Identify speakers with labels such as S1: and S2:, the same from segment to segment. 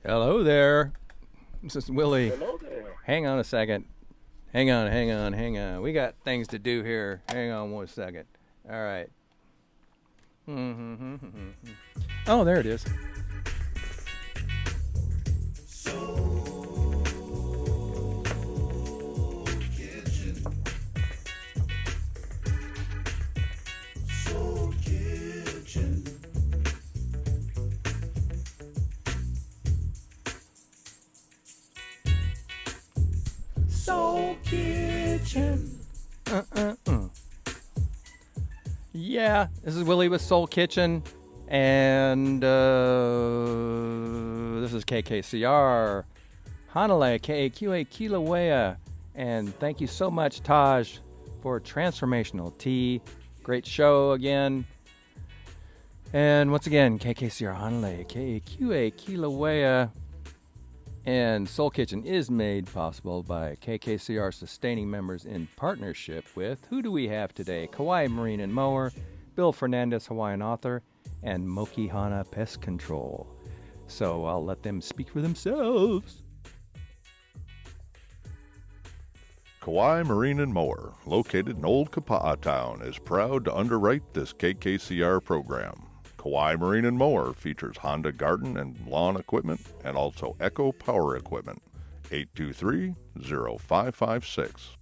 S1: Hello there. This is Willie.
S2: Hello there.
S1: Hang on a second. Hang on. We got things to do here. Hang on 1 second. All right. Oh, there it is. Soul Kitchen. Yeah, this is Willie with Soul Kitchen, and this is KKCR, Hanalei, KAQA Kilauea, and thank you so much, Taj, for Transformational Tea. Great show again. And once again, KKCR Hanalei, KAQA Kilauea, and Soul Kitchen is made possible by KKCR sustaining members in partnership with, who do we have today? Kauai Marine and Mower, Bill Fernandez, Hawaiian author, and Mokihana Pest Control. So I'll let them speak for themselves.
S3: Kauai Marine and Mower, located in Old Kapa'a Town, is proud to underwrite this KKCR program. Kauai Marine and Mower features Honda garden and lawn equipment and also Echo Power Equipment. 823-0556.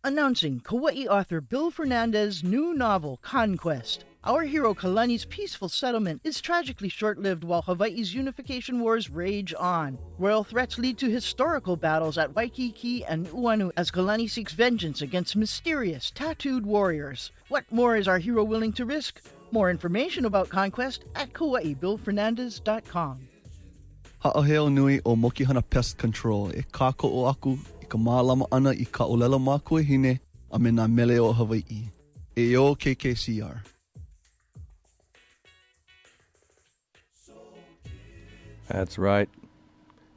S4: Announcing Kauai author Bill Fernandez's new novel, Conquest. Our hero Kalani's peaceful settlement is tragically short-lived while Hawaii's unification wars rage on. Royal threats lead to historical battles at Waikiki and Nuuanu as Kalani seeks vengeance against mysterious, tattooed warriors. What more is our hero willing to risk? More information about Conquest at KauaiBillFernandez.com.
S5: Ha'aheo nui o Mokihana Pest Control e kāko'o aku I ka mālama ana I ka olela mākua hine a me nā mele o Hawaii. E o KKCR.
S1: That's right.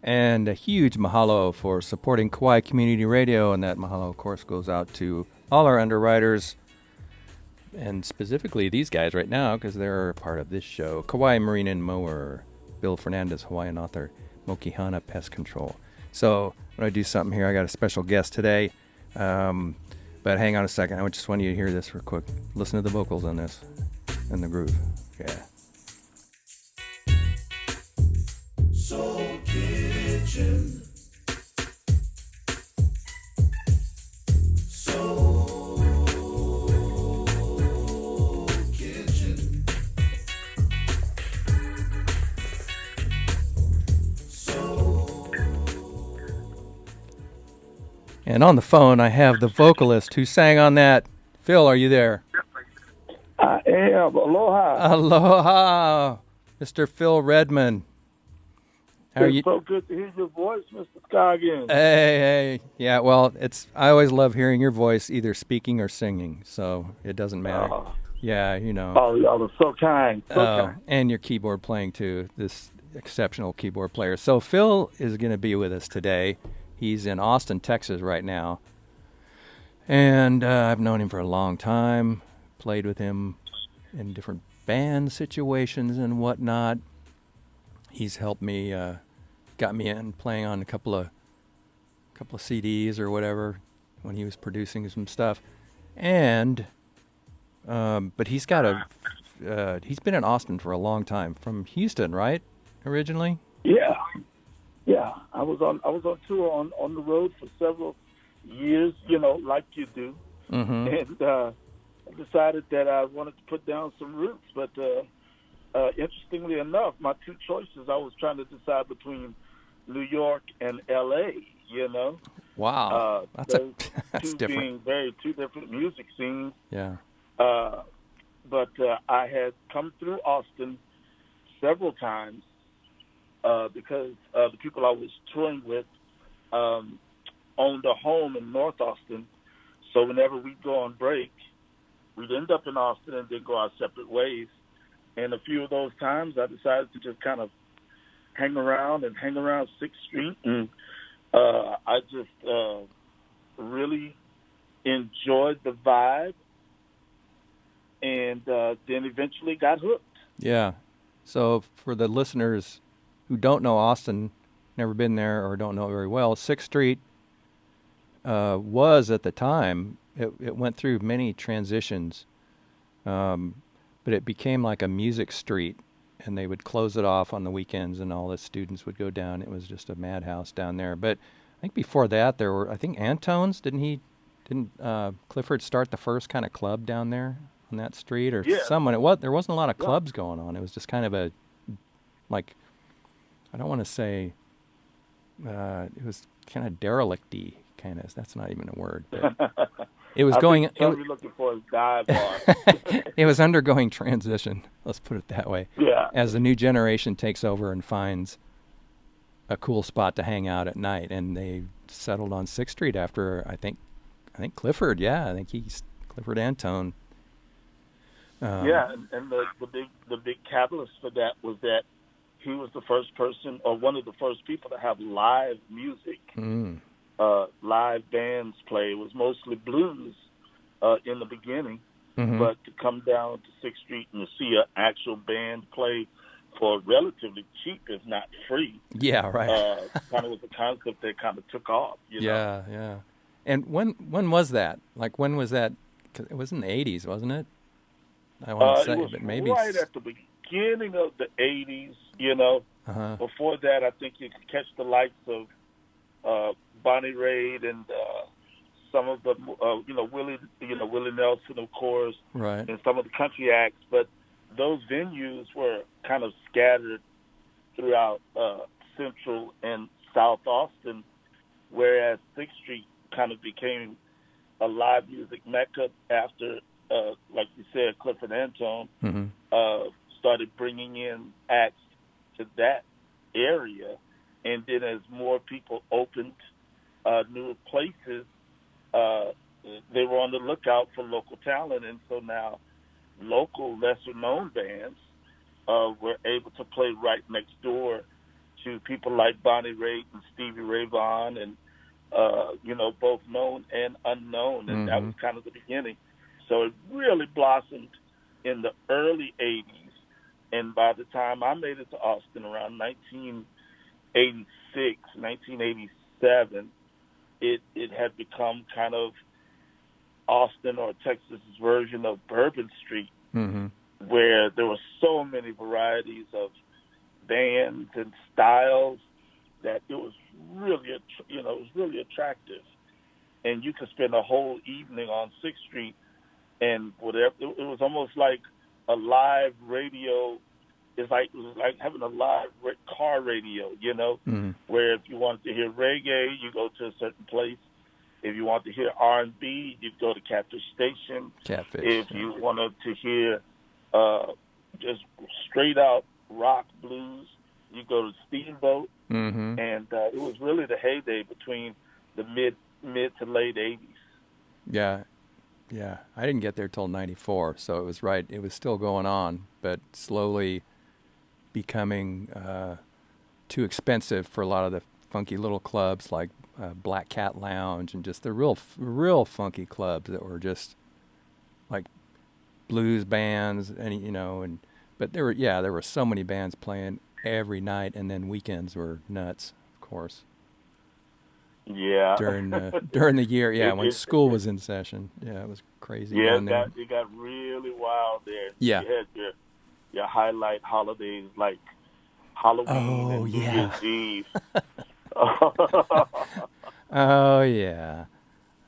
S1: And a huge mahalo for supporting Kauai Community Radio, and that mahalo, of course, goes out to all our underwriters, and specifically these guys right now, because they're a part of this show. Kauai Marine and Mower, Bill Fernandez, Hawaiian author, Mokihana Pest Control. So I'm going to do something here. I got a special guest today, but hang on a second. I just want you to hear this real quick. Listen to the vocals on this and the groove. Yeah. Soul Kitchen. And on the phone, I have the vocalist who sang on that. Phil, are you there?
S2: I am. Aloha.
S1: Aloha, Mr. Phil Redmond. How are you?
S2: It's so good to hear your voice, Mr. Scoggins.
S1: Hey. Yeah, well, I always love hearing your voice, either speaking or singing, so it doesn't matter. Yeah, you know.
S2: Oh, y'all are so kind. Kind.
S1: And your keyboard playing, too, this exceptional keyboard player. So Phil is going to be with us today. He's in Austin, Texas right now. And I've known him for a long time, played with him in different band situations and whatnot. He's helped me, got me in playing on a couple of CDs or whatever when he was producing some stuff. And, but he's got he's been in Austin for a long time, from Houston, right, originally?
S2: Yeah, I was on tour on the road for several years, like you do, and I decided that I wanted to put down some roots. But interestingly enough, my two choices, I was trying to decide between New York and L.A.
S1: Wow, that's
S2: two
S1: different.
S2: being two different music scenes.
S1: Yeah.
S2: But I had come through Austin several times. Because the people I was touring with owned a home in North Austin. So whenever we'd go on break, we'd end up in Austin and then go our separate ways. And a few of those times I decided to just kind of hang around 6th Street. And I just really enjoyed the vibe and then eventually got hooked.
S1: Yeah. So for the listeners who don't know Austin, never been there or don't know it very well, 6th Street was at the time, it went through many transitions, but it became like a music street, and they would close it off on the weekends, and all the students would go down. It was just a madhouse down there. But I think before that, there were, I think Antone's, didn't Clifford start the first kind of club down there on that street, or someone? There wasn't a lot of clubs going on. It was just kind of a, like, I don't want to say, it was kind of derelict-y, kind of. That's not even a word. But it was going.
S2: You're looking for a dive bar.
S1: It was undergoing transition. Let's put it that way.
S2: Yeah.
S1: As the new generation takes over and finds a cool spot to hang out at night, and they settled on 6th Street after I think Clifford. Yeah, I think he's Clifford Antone.
S2: And the big catalyst for that was that he was the first person, or one of the first people, to have live music, live bands play. It was mostly blues in the beginning, but to come down to 6th Street and to see an actual band play for relatively cheap, if not free.
S1: Yeah, right.
S2: Kind of was a concept that kind of took off. You know?
S1: Yeah. And when was that? Like, when was that? 'Cause it was in the 80s, wasn't it? I want to say,
S2: it was
S1: but maybe
S2: right at the beginning of the 80s, you know. Before that, I think you could catch the likes of Bonnie Raitt and some of the, Willie Nelson, of course,
S1: right,
S2: and some of the country acts. But those venues were kind of scattered throughout Central and South Austin, whereas 6th Street kind of became a live music mecca after, like you said, Clifford Antone started bringing in acts to that area. And then as more people opened new places, they were on the lookout for local talent. And so now local, lesser-known bands were able to play right next door to people like Bonnie Raitt and Stevie Ray Vaughan, and, both known and unknown. And that was kind of the beginning. So it really blossomed in the early 80s. And by the time I made it to Austin around 1986, 1987, it had become kind of Austin or Texas's version of Bourbon Street, where there were so many varieties of bands and styles that it was really attractive. And you could spend a whole evening on 6th Street and whatever. It was almost like a live radio. It was like having a live car radio, where if you wanted to hear reggae, you go to a certain place. If you want to hear R&B, you go to Catfish Station. If you wanted to hear just straight out rock blues, you go to Steamboat. And it was really the heyday between the mid to late 80s.
S1: Yeah. I didn't get there till 94, so it was right. It was still going on, but slowly becoming too expensive for a lot of the funky little clubs like Black Cat Lounge, and just the real funky clubs that were just like blues bands, and but there were so many bands playing every night, and then weekends were nuts, of course.
S2: Yeah.
S1: During the year, when school was in session, it was crazy.
S2: Yeah, it got really wild there.
S1: Yeah.
S2: You had your highlight holidays like Halloween and New Year's Eve.
S1: Oh yeah.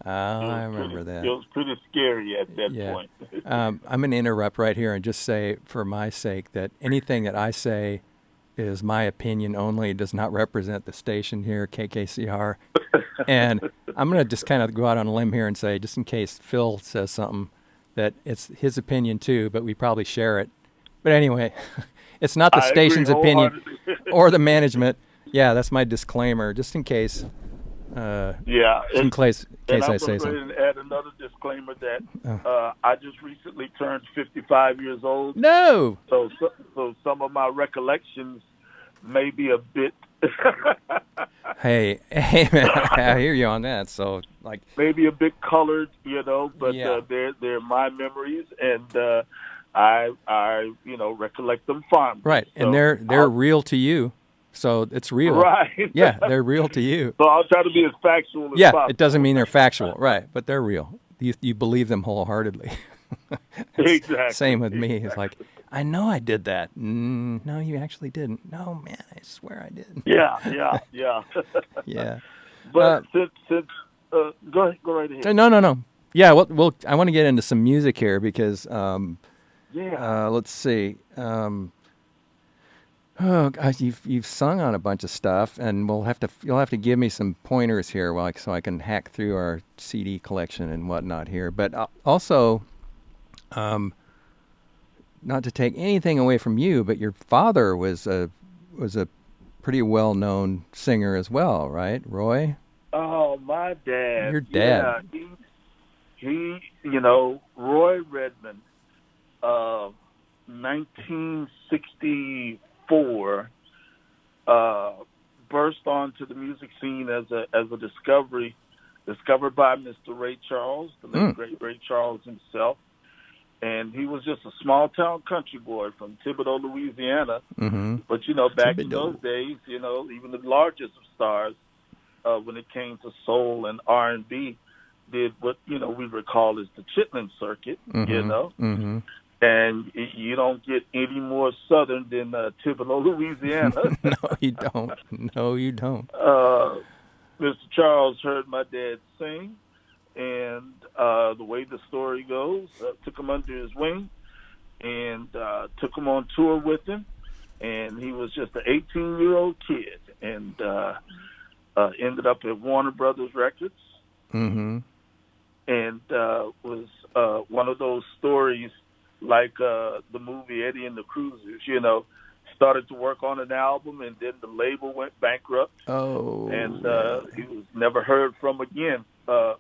S1: I remember that.
S2: It was pretty scary at that point.
S1: I'm going to interrupt right here and just say, for my sake, that anything that I say is my opinion only. It does not represent the station here, KKCR. And I'm going to just kind of go out on a limb here and say, just in case Phil says something, that it's his opinion too, but we probably share it. But anyway, it's not the station's opinion or the management. Yeah, that's my disclaimer, just in case. In case I say something.
S2: And add another disclaimer that I just recently turned 55 years old.
S1: No.
S2: So some of my recollections may be a bit.
S1: hey, man, I hear you on that. So
S2: maybe a bit colored, but they're my memories, and I recollect them fondly.
S1: Right, and they're real to you. So it's real.
S2: Right.
S1: Yeah, they're real to you.
S2: So I'll try to be as factual as
S1: Yeah,
S2: possible.
S1: it doesn't mean they're factual, right? But they're real. You believe them wholeheartedly.
S2: Exactly.
S1: Same with me. It's like, I know I did that. No, you actually didn't. No, man, I swear I did.
S2: Yeah.
S1: Yeah.
S2: But go right ahead.
S1: No. Yeah, well, I want to get into some music here because,
S2: Yeah.
S1: let's see. Oh, gosh, you've sung on a bunch of stuff, and you'll have to give me some pointers here, so I can hack through our CD collection and whatnot here. But also, not to take anything away from you, but your father was a pretty well-known singer as well, right, Roy?
S2: Oh, my dad.
S1: Your dad.
S2: Yeah, he Roy Redmond, 1964, burst onto the music scene as a discovered by Mr. Ray Charles, the late great Ray Charles himself. And he was just a small town country boy from Thibodaux, Louisiana.
S1: Mm-hmm.
S2: But back in those days, even the largest of stars, when it came to soul and R&B, did what we recall as the Chitlin circuit.
S1: Mm-hmm.
S2: And you don't get any more southern than Thibodaux, Louisiana.
S1: No, you don't.
S2: Mr. Charles heard my dad sing, and the way the story goes, took him under his wing and took him on tour with him. And he was just an 18-year-old kid, and ended up at Warner Brothers Records.
S1: Mm-hmm.
S2: And was one of those stories like the movie Eddie and the Cruisers, started to work on an album, and then the label went bankrupt.
S1: Oh.
S2: And he was never heard from again on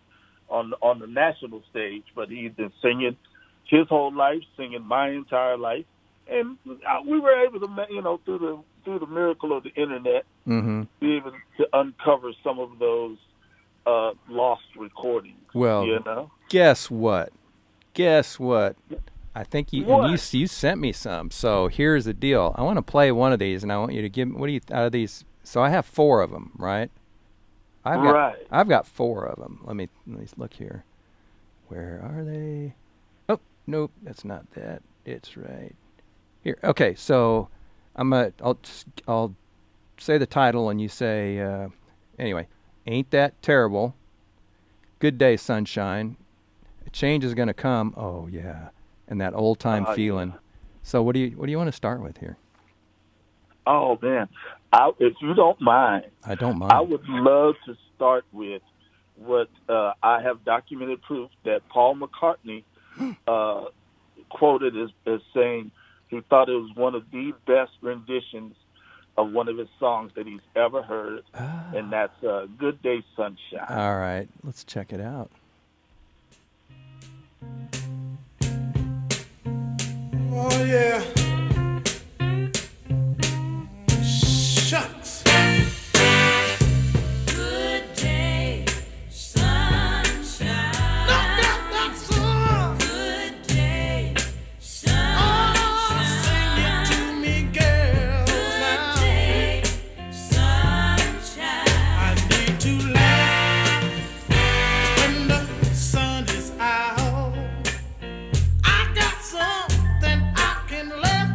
S2: the national stage. But he'd been singing his whole life, singing my entire life. And we were able to, through the miracle of the internet,
S1: mm-hmm.
S2: be able to uncover some of those lost recordings.
S1: Well, guess what? I think you sent me some. So here's the deal. I want to play one of these, and I want you to give me, what do you out of these? So I have 4 of them, right? I've got 4 of them. Let me look here. Where are they? Oh, nope, that's not that. It's right here. Okay, so I'll say the title, and you say anyway. Ain't That Terrible? Good Day, Sunshine. A Change Is Gonna Come. Oh yeah, and that old time feeling. Yeah. So what do you want to start with here?
S2: Oh man, if you don't mind,
S1: I don't mind.
S2: I would love to start with what I have documented proof that Paul McCartney quoted as saying he thought it was one of the best renditions of one of his songs that he's ever heard, and that's Good Day, Sunshine.
S1: All right, let's check it out.
S6: Oh, yeah. Shucks. Good day, sunshine. Not sun. Good day, sunshine. Sing it to me, girl. Good day, sunshine. I need to laugh when the sun is out. I got something I can laugh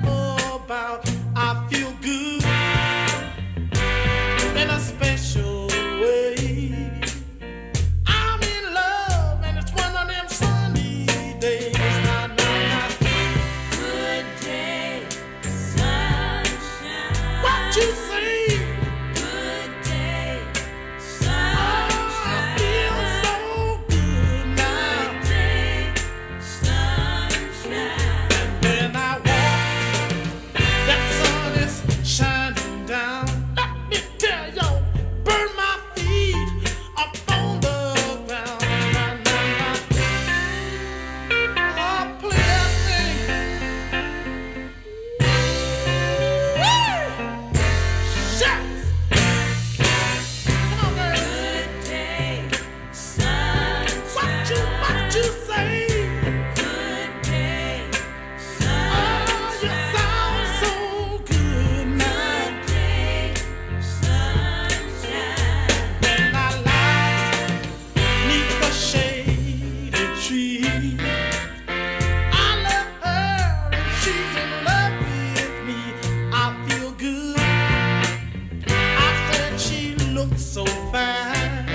S6: so fine.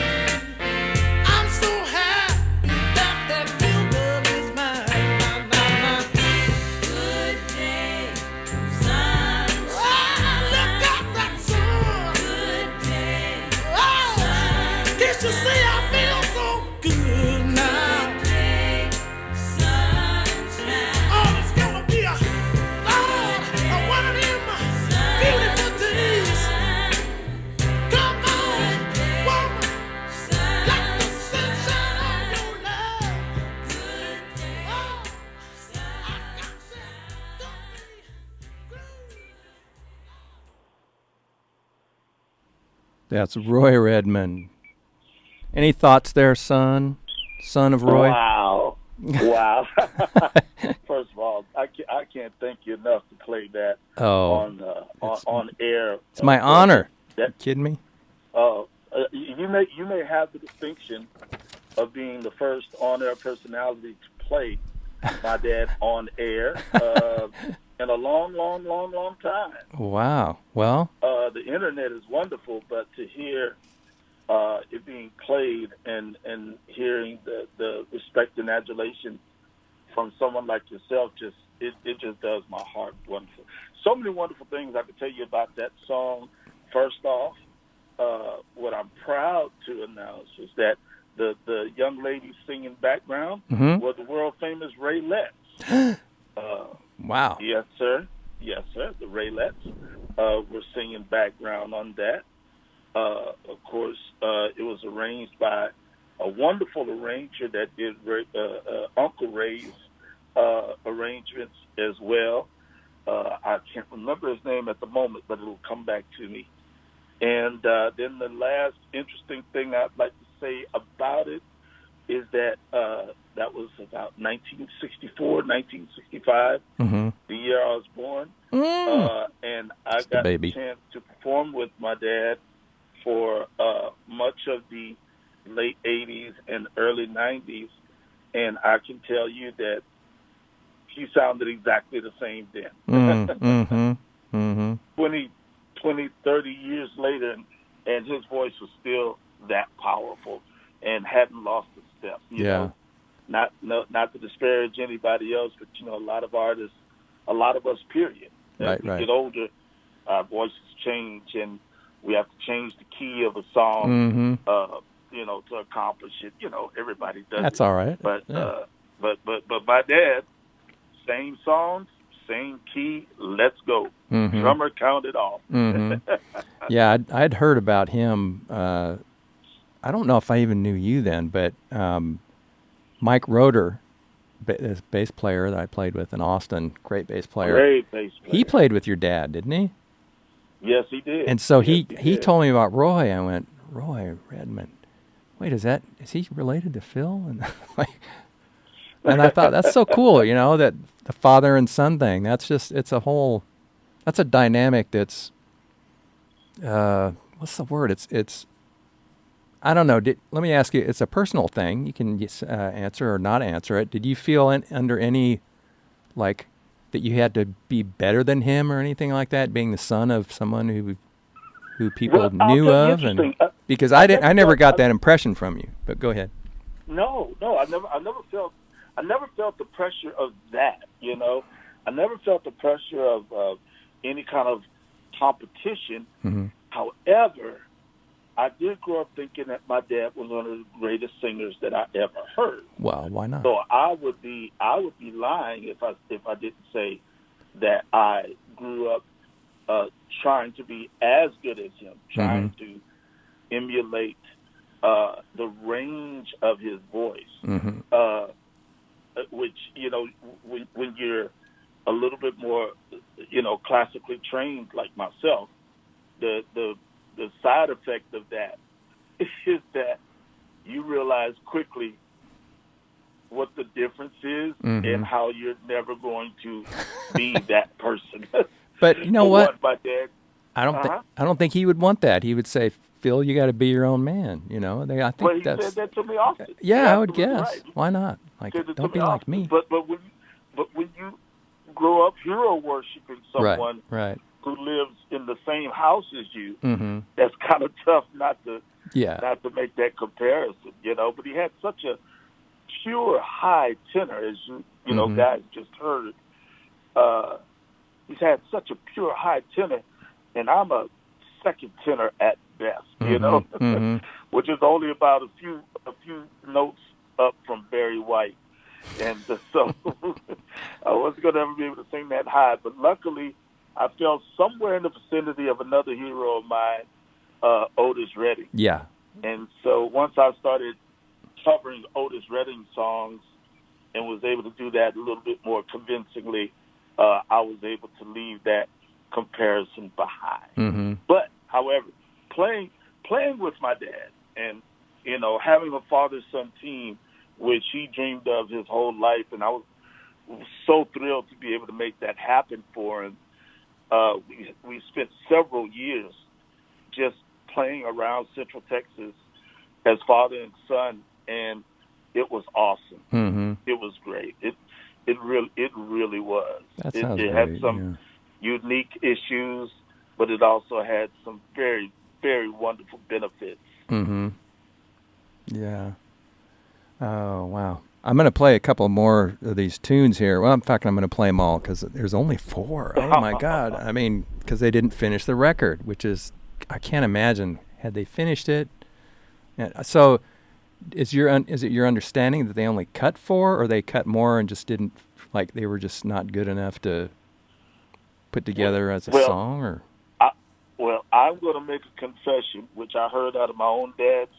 S6: I'm so happy that new love is mine. Good day, sunshine. Oh, look at that sun. Good day, sunshine. Can't you see I feel so good now? Good day, sunshine. Oh, it's gonna be a one of them beautiful days. Come on, woman, like the sunshine on your love. Oh, I got
S1: That's Roy Redmond. Any thoughts there, son of Roy?
S2: Wow. First of all, I can't thank you enough to play that on air.
S1: It's my honor.
S2: That,
S1: you kidding me?
S2: You may have the distinction of being the first on-air personality to play my dad on air in a long time.
S1: Wow. Well,
S2: the internet is wonderful, but to hear it being played and hearing the respect and adulation from someone like yourself, it just does my heart wonderful. So many wonderful things I could tell you about that song. First off, what I'm proud to announce is that the young lady singing background was the world famous Raylettes.
S1: wow.
S2: Yes, sir. The Raylettes were singing background on that. Of course, it was arranged by a wonderful arranger that did Uncle Ray's arrangements as well. I can't remember his name at the moment, but it'll come back to me. And then the last interesting thing I'd like to say about it is that that was about 1964, 1965, the year I was born. And I got the chance to perform with my dad for much of the late 80s and early 90s. And I can tell you that he sounded exactly the same then. 20, 30 years later, and his voice was still that powerful and hadn't lost a step. You know? Not to disparage anybody else, but, a lot of artists, a lot of us, period. As we get older, our voices change, and we have to change the key of a song, to accomplish it. Everybody does.
S1: That's all right.
S2: But my dad, same songs, same key, let's go. Drummer counted off.
S1: Yeah, I'd heard about him. I don't know if I even knew you then, but Mike Roeder, bass player that I played with in Austin, great bass player.
S2: Great bass player.
S1: He played with your dad, didn't he?
S2: Yes, he did.
S1: And so he told me about Roy. I went, Roy Redmond. Wait, is he related to Phil? And and I thought that's so cool, that the father and son thing. That's a dynamic that's what's the word? It's I don't know. Let me ask you. It's a personal thing. You can answer or not answer it. Did you feel under any that you had to be better than him or anything like that, being the son of someone who people knew of? And because I never got that impression from you. But go ahead.
S2: No, I never felt the pressure of that. I never felt the pressure of any kind of competition. However, I did grow up thinking that my dad was one of the greatest singers that I ever heard.
S1: Well, why not?
S2: So I would be lying if I didn't say that I grew up trying to be as good as him, trying to emulate the range of his voice, which when you're a little bit more classically trained like myself, the side effect of that is that you realize quickly what the difference is and how you're never going to be that person.
S1: But you know what?
S2: My dad,
S1: I don't think he would want that. He would say, Phil, you got to be your own man. I think
S2: he said that to me often.
S1: Yeah, I would guess.
S2: Right.
S1: Why not? Don't be like me.
S2: But when you grow up hero worshiping someone
S1: right.
S2: who lives in the same house as you,
S1: Mm-hmm.
S2: that's kind of tough not to
S1: Yeah.
S2: make that comparison, you know. But he had such a pure high tenor, as you know,
S1: Mhm.
S2: guys just heard. He's had such a pure high tenor, and I'm a second tenor at best, you know,
S1: Mhm.
S2: which is only about a few notes up from Barry White. And so I wasn't going to ever be able to sing that high. But luckily, I fell somewhere in the vicinity of another hero of mine, Otis Redding.
S1: Yeah.
S2: And so once I started covering Otis Redding songs and was able to do that a little bit more convincingly, I was able to leave that comparison behind.
S1: Mm-hmm.
S2: But, however, playing with my dad and, you know, having a father-son team, which he dreamed of his whole life, and I was so thrilled to be able to make that happen for him. We spent several years just playing around Central Texas as father and son, and it was awesome.
S1: Mm-hmm.
S2: It was great. It really was.
S1: That sounds
S2: it
S1: great.
S2: had some unique issues, but it also had some very, very wonderful benefits.
S1: Mm-hmm. Yeah. Oh, wow. I'm going to play a couple more of these tunes here. Well, in fact, I'm going to play them all because there's only 4. Oh, my God. I mean, because they didn't finish the record, which is, I can't imagine, had they finished it. So is it your understanding that they only cut 4, or they cut more and just didn't, like they were just not good enough to put together as a song? Or
S2: I'm going to make a confession, which I heard out of my own dad's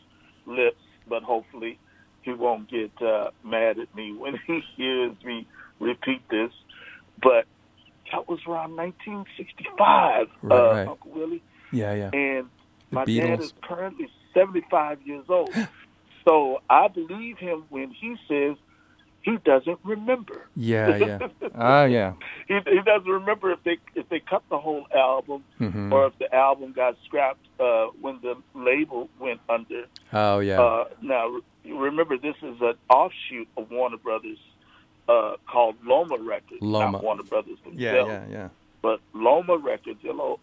S2: lips, but hopefully he won't get mad at me when he hears me repeat this. But that was around 1965,
S1: right.
S2: Uncle Willie.
S1: Yeah.
S2: And my
S1: Beatles.
S2: dad is currently 75 years old. So I believe him when he says he doesn't remember.
S1: Yeah. Oh, yeah.
S2: He doesn't remember if they cut the whole album,
S1: Mm-hmm.
S2: or if the album got scrapped when the label went under.
S1: Oh, yeah.
S2: Now, remember, this is an offshoot of Warner Brothers called Loma Records,
S1: Loma.
S2: not Warner Brothers themselves.
S1: Yeah.
S2: But Loma Records, Loma.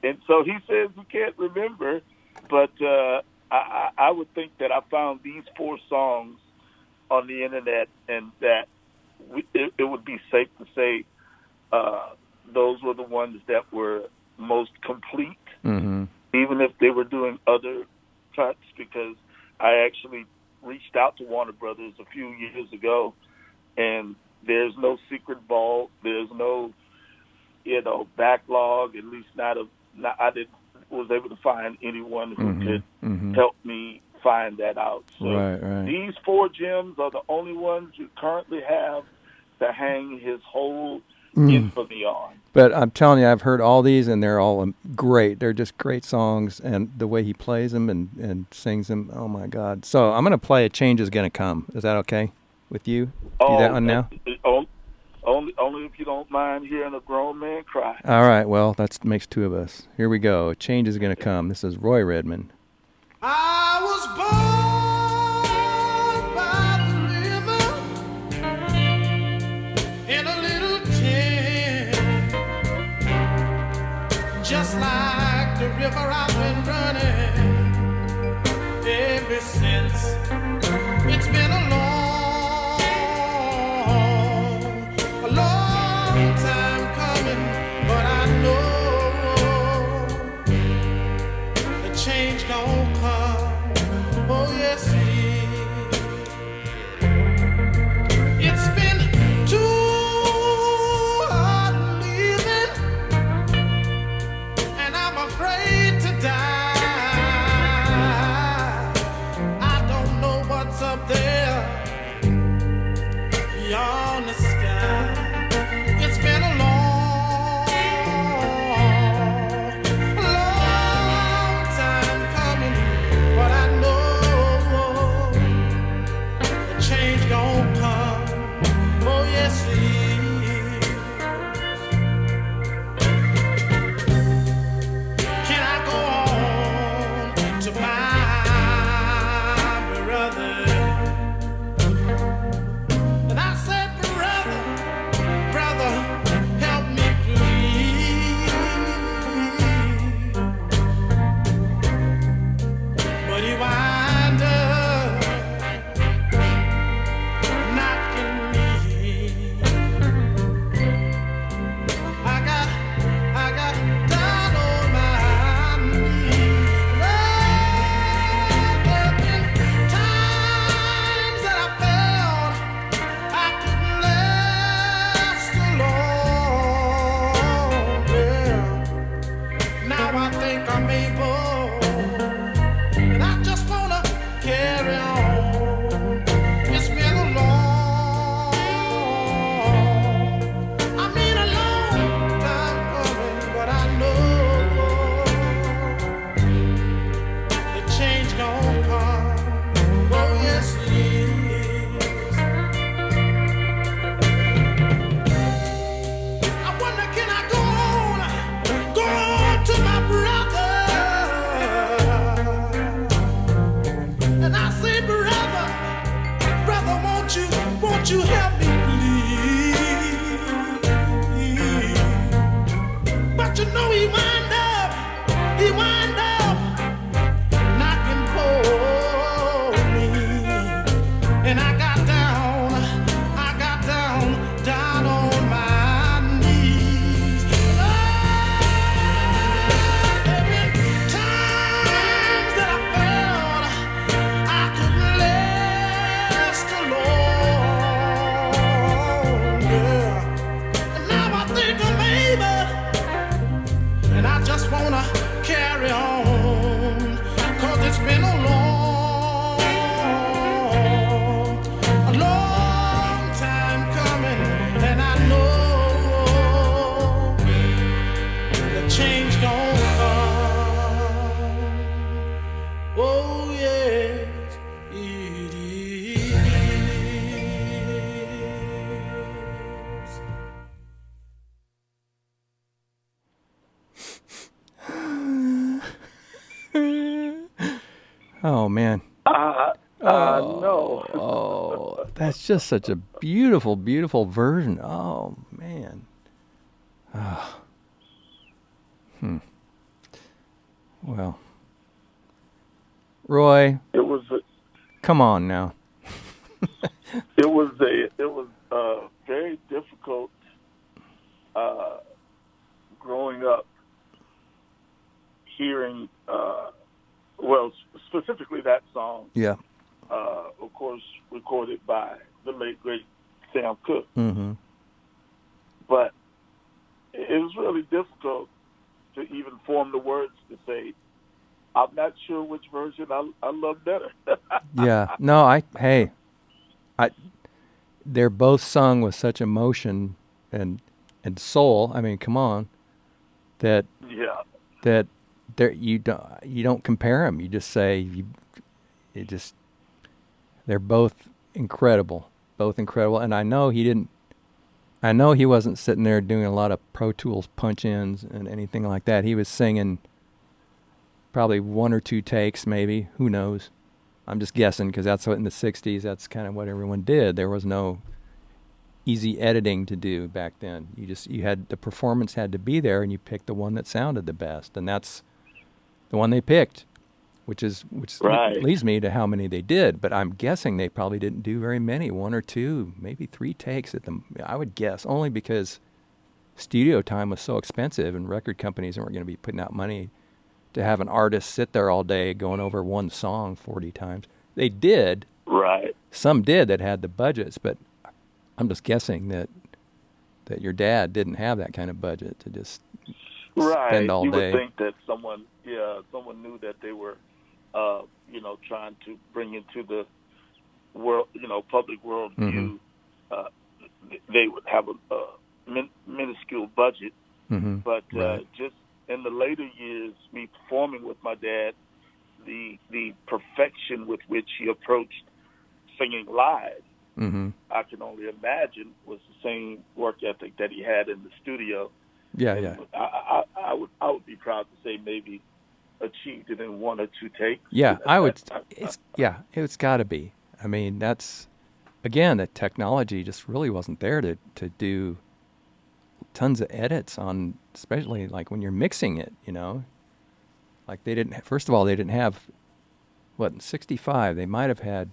S2: And so he says he can't remember, but I would think that I found these 4 songs on the internet, and that it would be safe to say those were the ones that were most complete,
S1: Mm-hmm.
S2: even if they were doing other cuts, because I actually reached out to Warner Brothers a few years ago, and there's no secret vault, there's no, backlog, at least was able to find anyone who could help me find that out. So
S1: Right.
S2: these 4 gems are the only ones you currently have to hang his whole infamy on.
S1: But I'm telling you, I've heard all these, and they're all great. They're just great songs, and the way he plays them and sings them, oh, my God. So I'm going to play A Change Is Gonna Come. Is that okay with you? Do that one now?
S2: Only if you don't mind hearing a grown man cry.
S1: All right, well, that makes 2 of us. Here we go. A Change Is Gonna Come. This is Roy Redmond.
S6: I was born by the river in a little tent, just like the river I've been running ever since. It's been a long time coming, but I know the change gon' come. Oh yes, it is. It's been too hard living, and I'm afraid to die. I don't know what's up there beyond the sky. It's been a long time coming, but I know the change gon' come. Oh yes, it is. Can I like a maple, and I just wanna carry on. It's been a long, I mean a long time coming, but I know the change gon' come. Oh yes it is. I wonder can I go on to my brother, and I say brother, won't you help me please? But you know he wind up knocking for me, and I got down on my knees. There been times that I felt I couldn't last alone, and now I think of maybe, and I just wanna carry on, 'cause it's been a long time coming, and I know the change gon' come. Oh yes, it is.
S1: Oh man.
S2: No.
S1: Oh, that's just such a beautiful, beautiful version. Oh man. Ah. Well, Roy,
S2: It was
S1: come on now.
S2: very difficult growing up hearing specifically that song.
S1: Yeah.
S2: Of course, recorded by the late great Sam Cooke.
S1: Mm-hmm.
S2: But it was really difficult to even form the words to say, I'm not sure which version I love better.
S1: Yeah. No, they're both sung with such emotion and soul. I mean, come on. That you don't compare them. You just say they're both incredible, And I know he wasn't sitting there doing a lot of Pro Tools punch-ins and anything like that. He was singing probably one or two takes, maybe. Who knows? I'm just guessing because that's what in the 60s, that's kind of what everyone did. There was no easy editing to do back then. You had the performance had to be there, and you picked the one that sounded the best, and that's the one they picked, which
S2: Right.
S1: leads me to how many they did. But I'm guessing they probably didn't do very many, one or two, maybe three takes at them. I would guess, only because studio time was so expensive, and record companies weren't going to be putting out money to have an artist sit there all day going over one song 40 times. They did.
S2: Right.
S1: Some did that had the budgets, but I'm just guessing that your dad didn't have that kind of budget to just spend all
S2: you
S1: day.
S2: would think that someone knew that they were, trying to bring into the world, public world view. They would have a minuscule budget, but
S1: Right.
S2: just in the later years, me performing with my dad, the perfection with which he approached singing live, I can only imagine was the same work ethic that he had in the studio.
S1: Yeah,
S2: And
S1: yeah.
S2: I would be proud to say maybe achieved it in one or two takes.
S1: Yeah, I would. It's got to be. I mean, that's again, the technology just really wasn't there to do tons of edits on, especially like when you're mixing it. Like they didn't. First of all, they didn't have in 65. They might have had.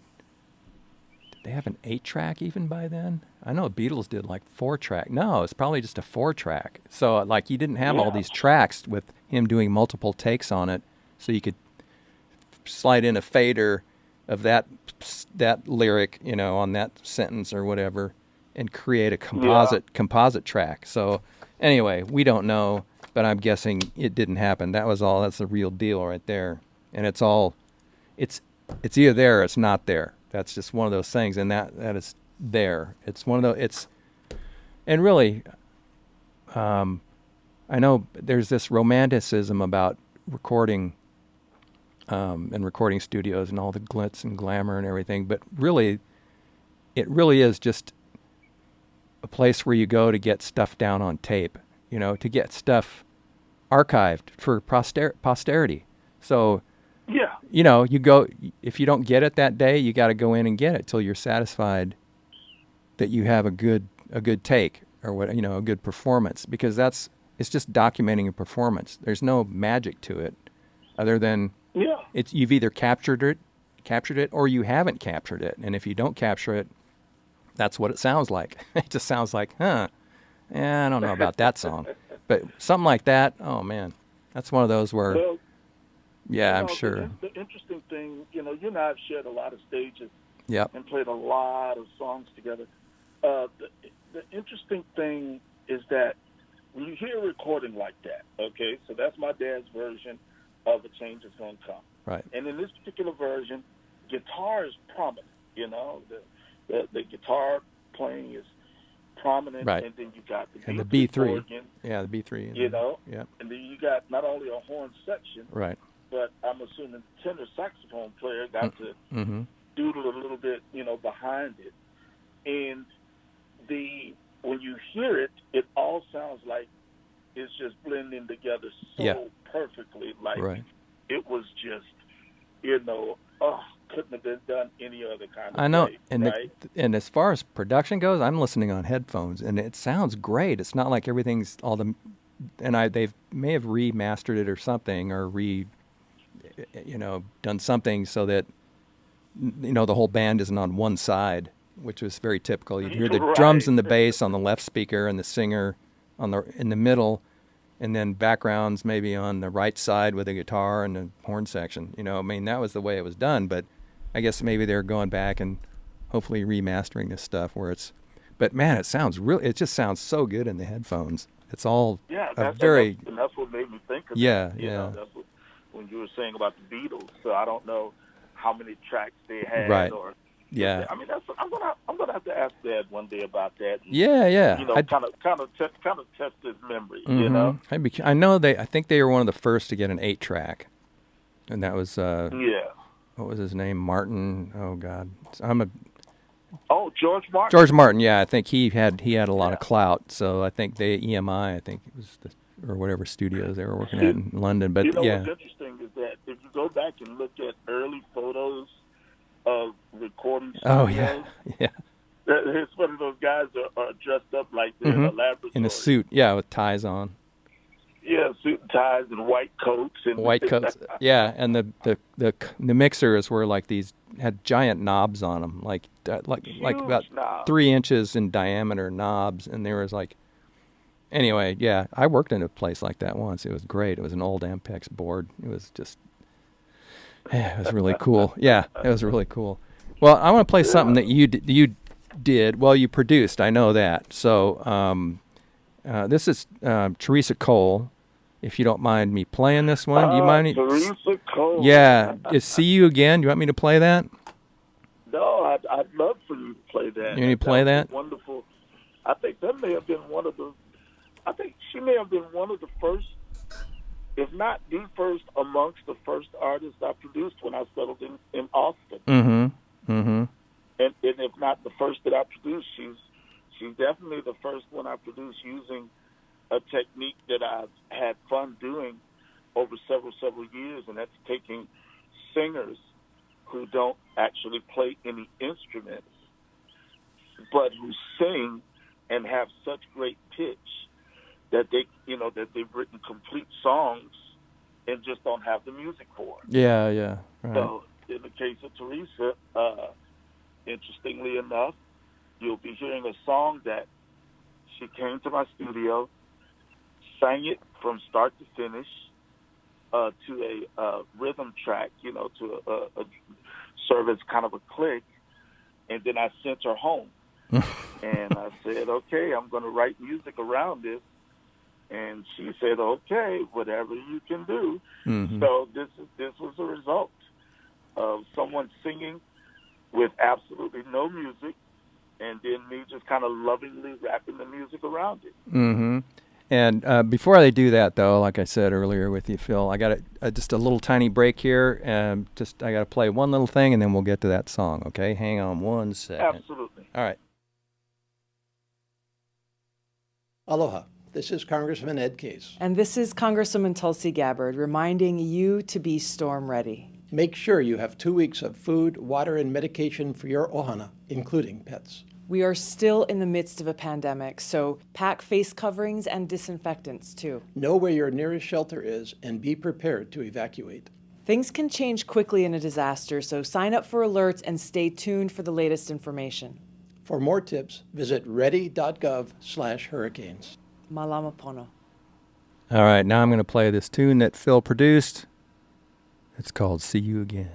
S1: Did they have an 8-track even by then? I know Beatles did like 4-track. No, it's probably just a 4-track. So like you didn't have all these tracks with him doing multiple takes on it, so you could slide in a fader of that lyric, on that sentence or whatever, and create a composite track. So anyway, we don't know. but I'm guessing it didn't happen. That's the real deal right there. And it's either there or it's not there. That's just one of those things, and that is there. It's one of those, and really, I know there's this romanticism about recording, and recording studios and all the glitz and glamour and everything, but really, it really is just a place where you go to get stuff down on tape, to get stuff archived for posterity. So,
S2: Yeah.
S1: you go, if you don't get it that day, you got to go in and get it till you're satisfied that you have a good take or what, a good performance, because it's just documenting a performance. There's no magic to it other than you've either captured it or you haven't captured it. And if you don't capture it, that's what it sounds like. It just sounds like, I don't know about that song. But something like that, oh man, that's one of those where, I'm sure.
S2: The interesting thing, you and I have shared a lot of stages
S1: Yep.
S2: and played a lot of songs together. The interesting thing is that when you hear a recording like that, okay, so that's my dad's version of A Change Is Gonna Come.
S1: Right.
S2: And in this particular version, guitar is prominent, the guitar playing is prominent,
S1: right.
S2: And then you got
S1: the B3
S2: organ,
S1: the B3,
S2: and then you got not only a horn section,
S1: right, but
S2: I'm assuming the tenor saxophone player got to doodle a little bit, behind it. And when you hear it, it all sounds like it's just blending together so perfectly. Like it was just, couldn't have been done any other kind of way.
S1: I know,
S2: right?
S1: And as far as production goes, I'm listening on headphones, and it sounds great. It's not like everything's they may have remastered it or something, or done something so that the whole band isn't on one side, which was very typical. You'd hear the drums and the bass on the left speaker and the singer in the middle, and then backgrounds maybe on the right side with the guitar and the horn section. That was the way it was done. But I guess maybe they're going back and hopefully remastering this stuff where it's. But man, it just sounds so good in the headphones. It's all very.
S2: And that's what made me think of
S1: that.
S2: That's what, when you were saying about the Beatles. So I don't know how many tracks they had,
S1: right?
S2: Or
S1: yeah.
S2: I mean, I'm gonna have to ask Dad one day about that. And, kind of test his memory.
S1: Mm-hmm. I know I think they were one of the first to get an 8-track, and that was what was his name? Martin. Oh God,
S2: George Martin.
S1: George Martin. Yeah, I think he had a lot of clout. So I think EMI. I think it was or whatever studios they were working at in London. But
S2: what's interesting is that if you go back and look at early photos of recording studios.
S1: Oh yeah.
S2: It's one of those guys that are dressed up like they're in a laboratory.
S1: In a suit, with ties on.
S2: Yeah, suit and ties and white coats.
S1: And the mixers were like had giant knobs on them, like about
S2: knobs.
S1: 3 inches in diameter knobs, and there was like. Anyway, I worked in a place like that once. It was great. It was an old Ampex board. It was just. It was really cool. Yeah, it was really cool. Well, I want to play something that you did. Well, you produced. I know that. So this is Teresa Cole. If you don't mind me playing this one, do you mind me?
S2: Teresa Cole.
S1: Yeah. See You Again. Do you want me to play that?
S2: No, I'd love for you to play that.
S1: You want me to play that?
S2: Wonderful. I think that may have been one of the. I think she may have been one of the first, if not the first, amongst the first artists I produced when I settled in Austin.
S1: Mm-hmm. Mm-hmm.
S2: And if not the first that I produced, she's definitely the first one I produced using a technique that I've had fun doing over several years, and that's taking singers who don't actually play any instruments, but who sing and have such great pitch that they've written complete songs and just don't have the music for it.
S1: Yeah. Right.
S2: So in the case of Teresa, interestingly enough, you'll be hearing a song that she came to my studio, sang it from start to finish to a rhythm track, to a serve as kind of a click, and then I sent her home. And I said, okay, I'm going to write music around this And she said, okay, whatever you can do.
S1: Mm-hmm.
S2: So this was a result of someone singing with absolutely no music, and then me just kind of lovingly wrapping the music around it.
S1: Mm-hmm. And before they do that, though, like I said earlier with you, Phil, I got just a little tiny break here. I got to play one little thing, and then we'll get to that song. Okay, hang on 1 second.
S2: Absolutely.
S1: All right.
S7: Aloha. This is Congressman Ed Case.
S8: And this is Congresswoman Tulsi Gabbard reminding you to be storm ready.
S7: Make sure you have 2 weeks of food, water, and medication for your ohana, including pets.
S8: We are still in the midst of a pandemic, so pack face coverings and disinfectants too.
S7: Know where your nearest shelter is and be prepared to evacuate.
S8: Things can change quickly in a disaster, so sign up for alerts and stay tuned for the latest information.
S7: For more tips, visit ready.gov/hurricanes.
S8: Malama pono.
S1: All right, now I'm going to play this tune that Phil produced. It's called See You Again.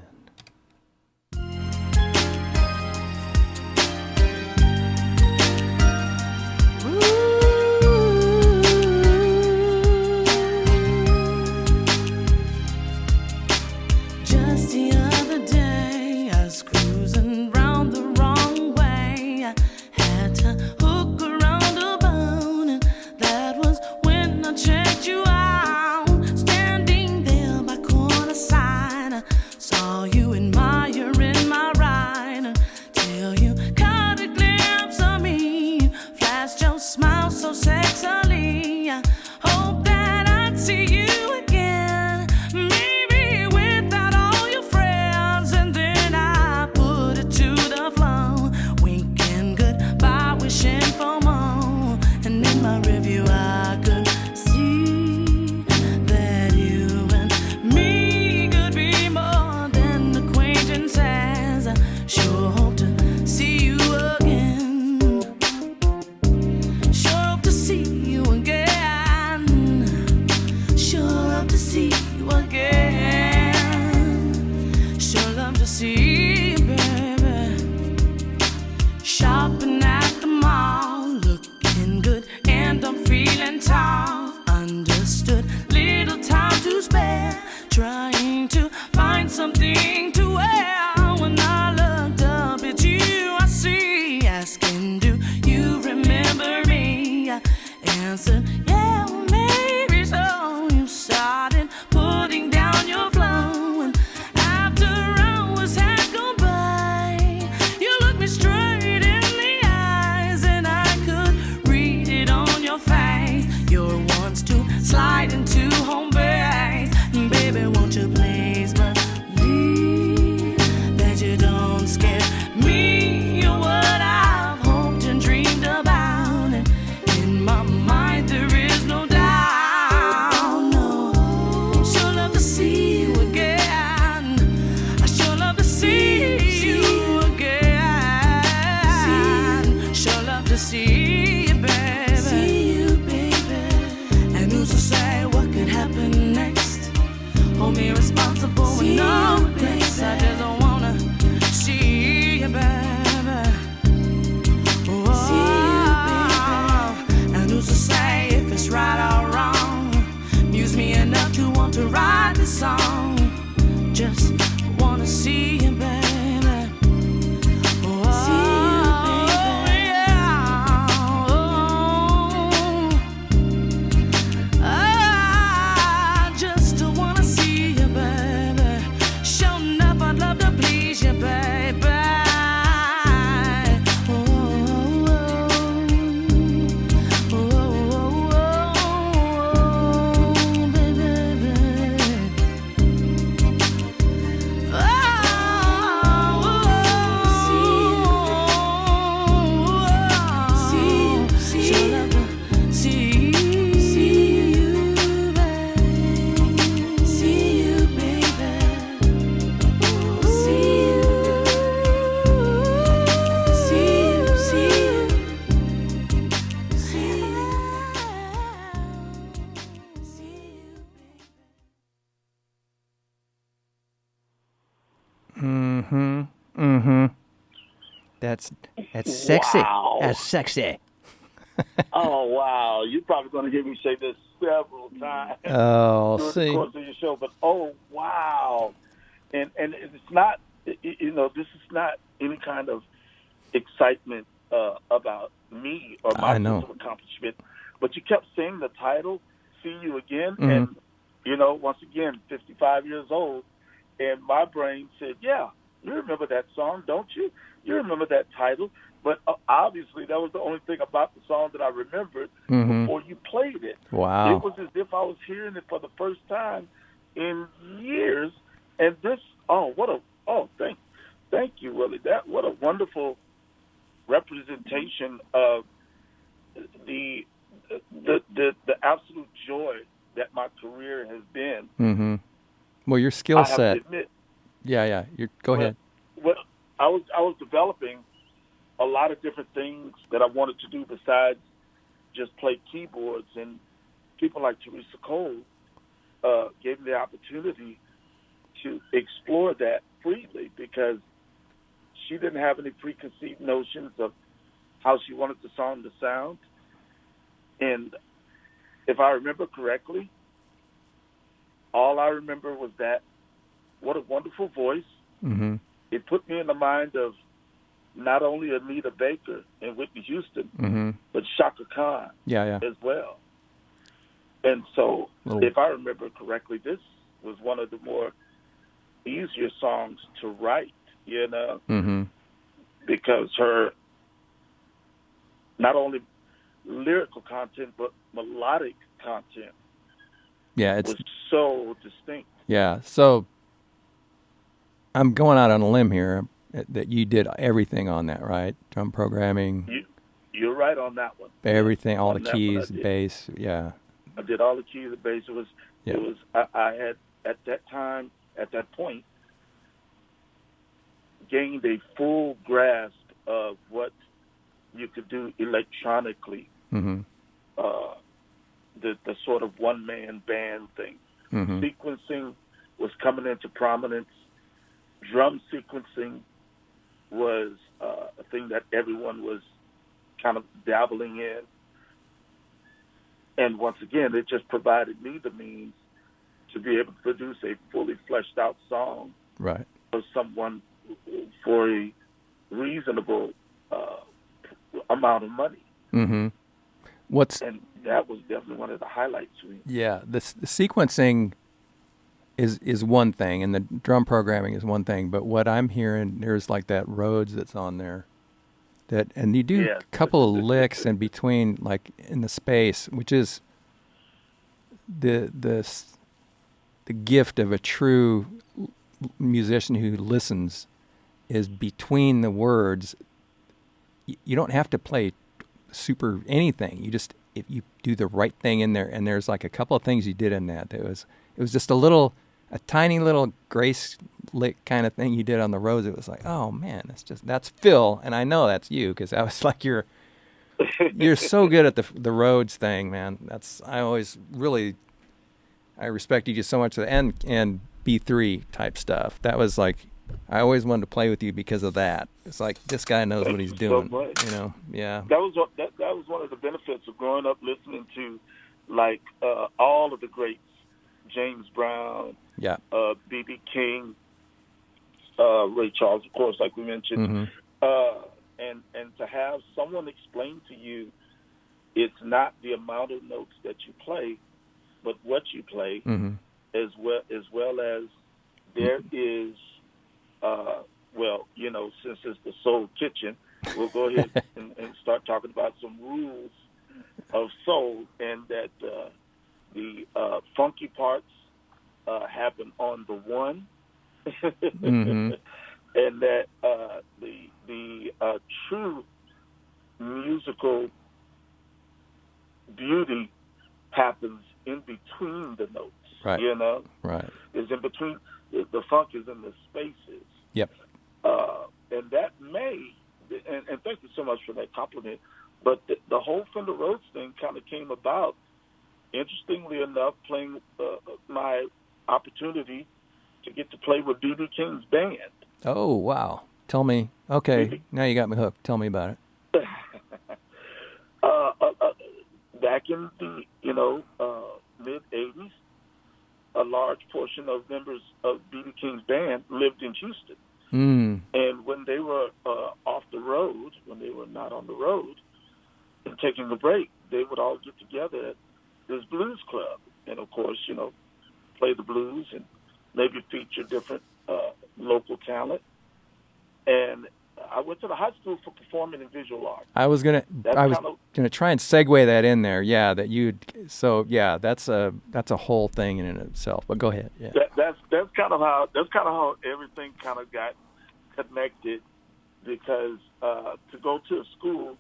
S6: Just the other day, I was cruising round the wrong way. I had to hook around a bone, and that was when I checked you out. Standing there by corner side, I saw you admiring my ride. Till you caught a glimpse of me, flashed your smile so sexily. I hope that I'd see you again. Maybe without all your friends, and then I put it to the floor, winking goodbye, wishing for more. And in my review I could see that you and me could be more than acquaintances. I sure hope to see you again. Sure hope to see you again. Sure hope to see you again. Sure love to see you, baby. Shopping at the mall, looking good and I'm feeling tall. Understood, little time to spare, trying to find something to wear. When I looked up at you, I see, asking, do you remember me? I answered, yeah, maybe so. You started putting down your flow, and after hours had gone by, you looked me straight in the eyes, and I could read it on your face. You're wants to slide into home base. Baby, won't you please believe that you don't scare me? You're what I've hoped and dreamed about, and in my mind there is no doubt. No, sure love to see you again. I sure love to see you again. Sure love to see you, baby. See you, baby. And who's to say what could happen next? Hold me responsible with no regrets. I just don't wanna see you, baby. See you, baby. And who's to say if it's right or wrong? Muse me enough to want to write this song. Just wanna see you, baby. See you, baby. I just wanna see you, baby. Sure enough, I'd love to please you, baby.
S1: That's sexy.
S2: Wow.
S1: That's sexy.
S2: Oh, wow. You're probably going to hear me say this several times
S1: Oh,
S2: during the
S1: see.
S2: course of your show, but oh, wow. And it's not, this is not any kind of excitement about me or my
S1: I
S2: sense
S1: know.
S2: of accomplishment, but you kept saying the title, See You Again,
S1: Mhm.
S2: and, once again, 55 years old, and my brain said, yeah, you remember that song, don't you? You remember that title. But obviously, that was the only thing about the song that I remembered before you played it.
S1: Wow.
S2: It was as if I was hearing it for the first time in years. And this, thank you, Willie. What a wonderful representation of the absolute joy that my career has been.
S1: Mm-hmm. Well, your skill
S2: I have
S1: set.
S2: to admit.
S1: Yeah. Go ahead.
S2: Well, I was developing a lot of different things that I wanted to do besides just play keyboards, and people like Teresa Cole gave me the opportunity to explore that freely because she didn't have any preconceived notions of how she wanted the song to sound. And if I remember correctly, all I remember was that what a wonderful voice.
S1: Mm-hmm.
S2: It put me in the mind of not only Anita Baker and Whitney Houston, but Shaka Khan as well. And so, if I remember correctly, this was one of the more easier songs to write, because her not only lyrical content, but melodic content was so distinct.
S1: Yeah, so I'm going out on a limb here that you did everything on that, right? Drum programming.
S2: You're right on that one.
S1: Everything, all the keys, bass,
S2: I did all the keys, the bass. I had at that point, gained a full grasp of what you could do electronically.
S1: Mm-hmm.
S2: The sort of one-man band thing.
S1: Mm-hmm.
S2: Sequencing was coming into prominence. Drum sequencing was a thing that everyone was kind of dabbling in. And once again, it just provided me the means to be able to produce a fully fleshed out song for someone for a reasonable amount of money.
S1: Mm-hmm.
S2: And that was definitely one of the highlights for me.
S1: Yeah, the sequencing is one thing, and the drum programming is one thing. But what I'm hearing, there's like that Rhodes that's on there, and you do a couple of licks in between, like in the space, which is the gift of a true musician who listens, is between the words. You don't have to play super anything. You just, if you do the right thing in there, and there's like a couple of things you did in that. It was just a tiny little grace lick kind of thing you did on the Rose. It was like, oh man, that's Phil, and I know that's you because I was like, you're so good at the Rhodes thing, man. I respected you so much, and B3 type stuff. That was like, I always wanted to play with you because of that. It's like, this guy knows what he's doing.
S2: So
S1: Yeah.
S2: That was one of the benefits of growing up listening to, like, all of the greats, James Brown, B.B. King, Ray Charles, of course, like we mentioned, and to have someone explain to you, it's not the amount of notes that you play, but what you play, as well as there is. Since it's the Soul Kitchen, we'll go ahead and start talking about some rules of soul, and that the funky parts happen on the one, and that the true musical beauty happens in between the notes.
S1: Right.
S2: Is in between. The funk is in the spaces.
S1: Yep.
S2: And that and thank you so much for that compliment, but the whole Fender Rhodes thing kind of came about, interestingly enough, playing my opportunity to get to play with B.B. King's band.
S1: Oh, wow. Tell me. Okay, now you got me hooked. Tell me about it.
S2: back in the mid '80s, a large portion of members of B.B. King's band lived in Houston. And when they were off the road, when they were not on the road and taking a break, they would all get together at this blues club, and of course, play the blues and maybe feature different local talent. And I went to the high school for performing and visual art.
S1: I was gonna try and segue that in there. Yeah, that's a whole thing in and of itself. But go ahead. Yeah.
S2: That's kind of how everything kind of got connected, because to go to a school,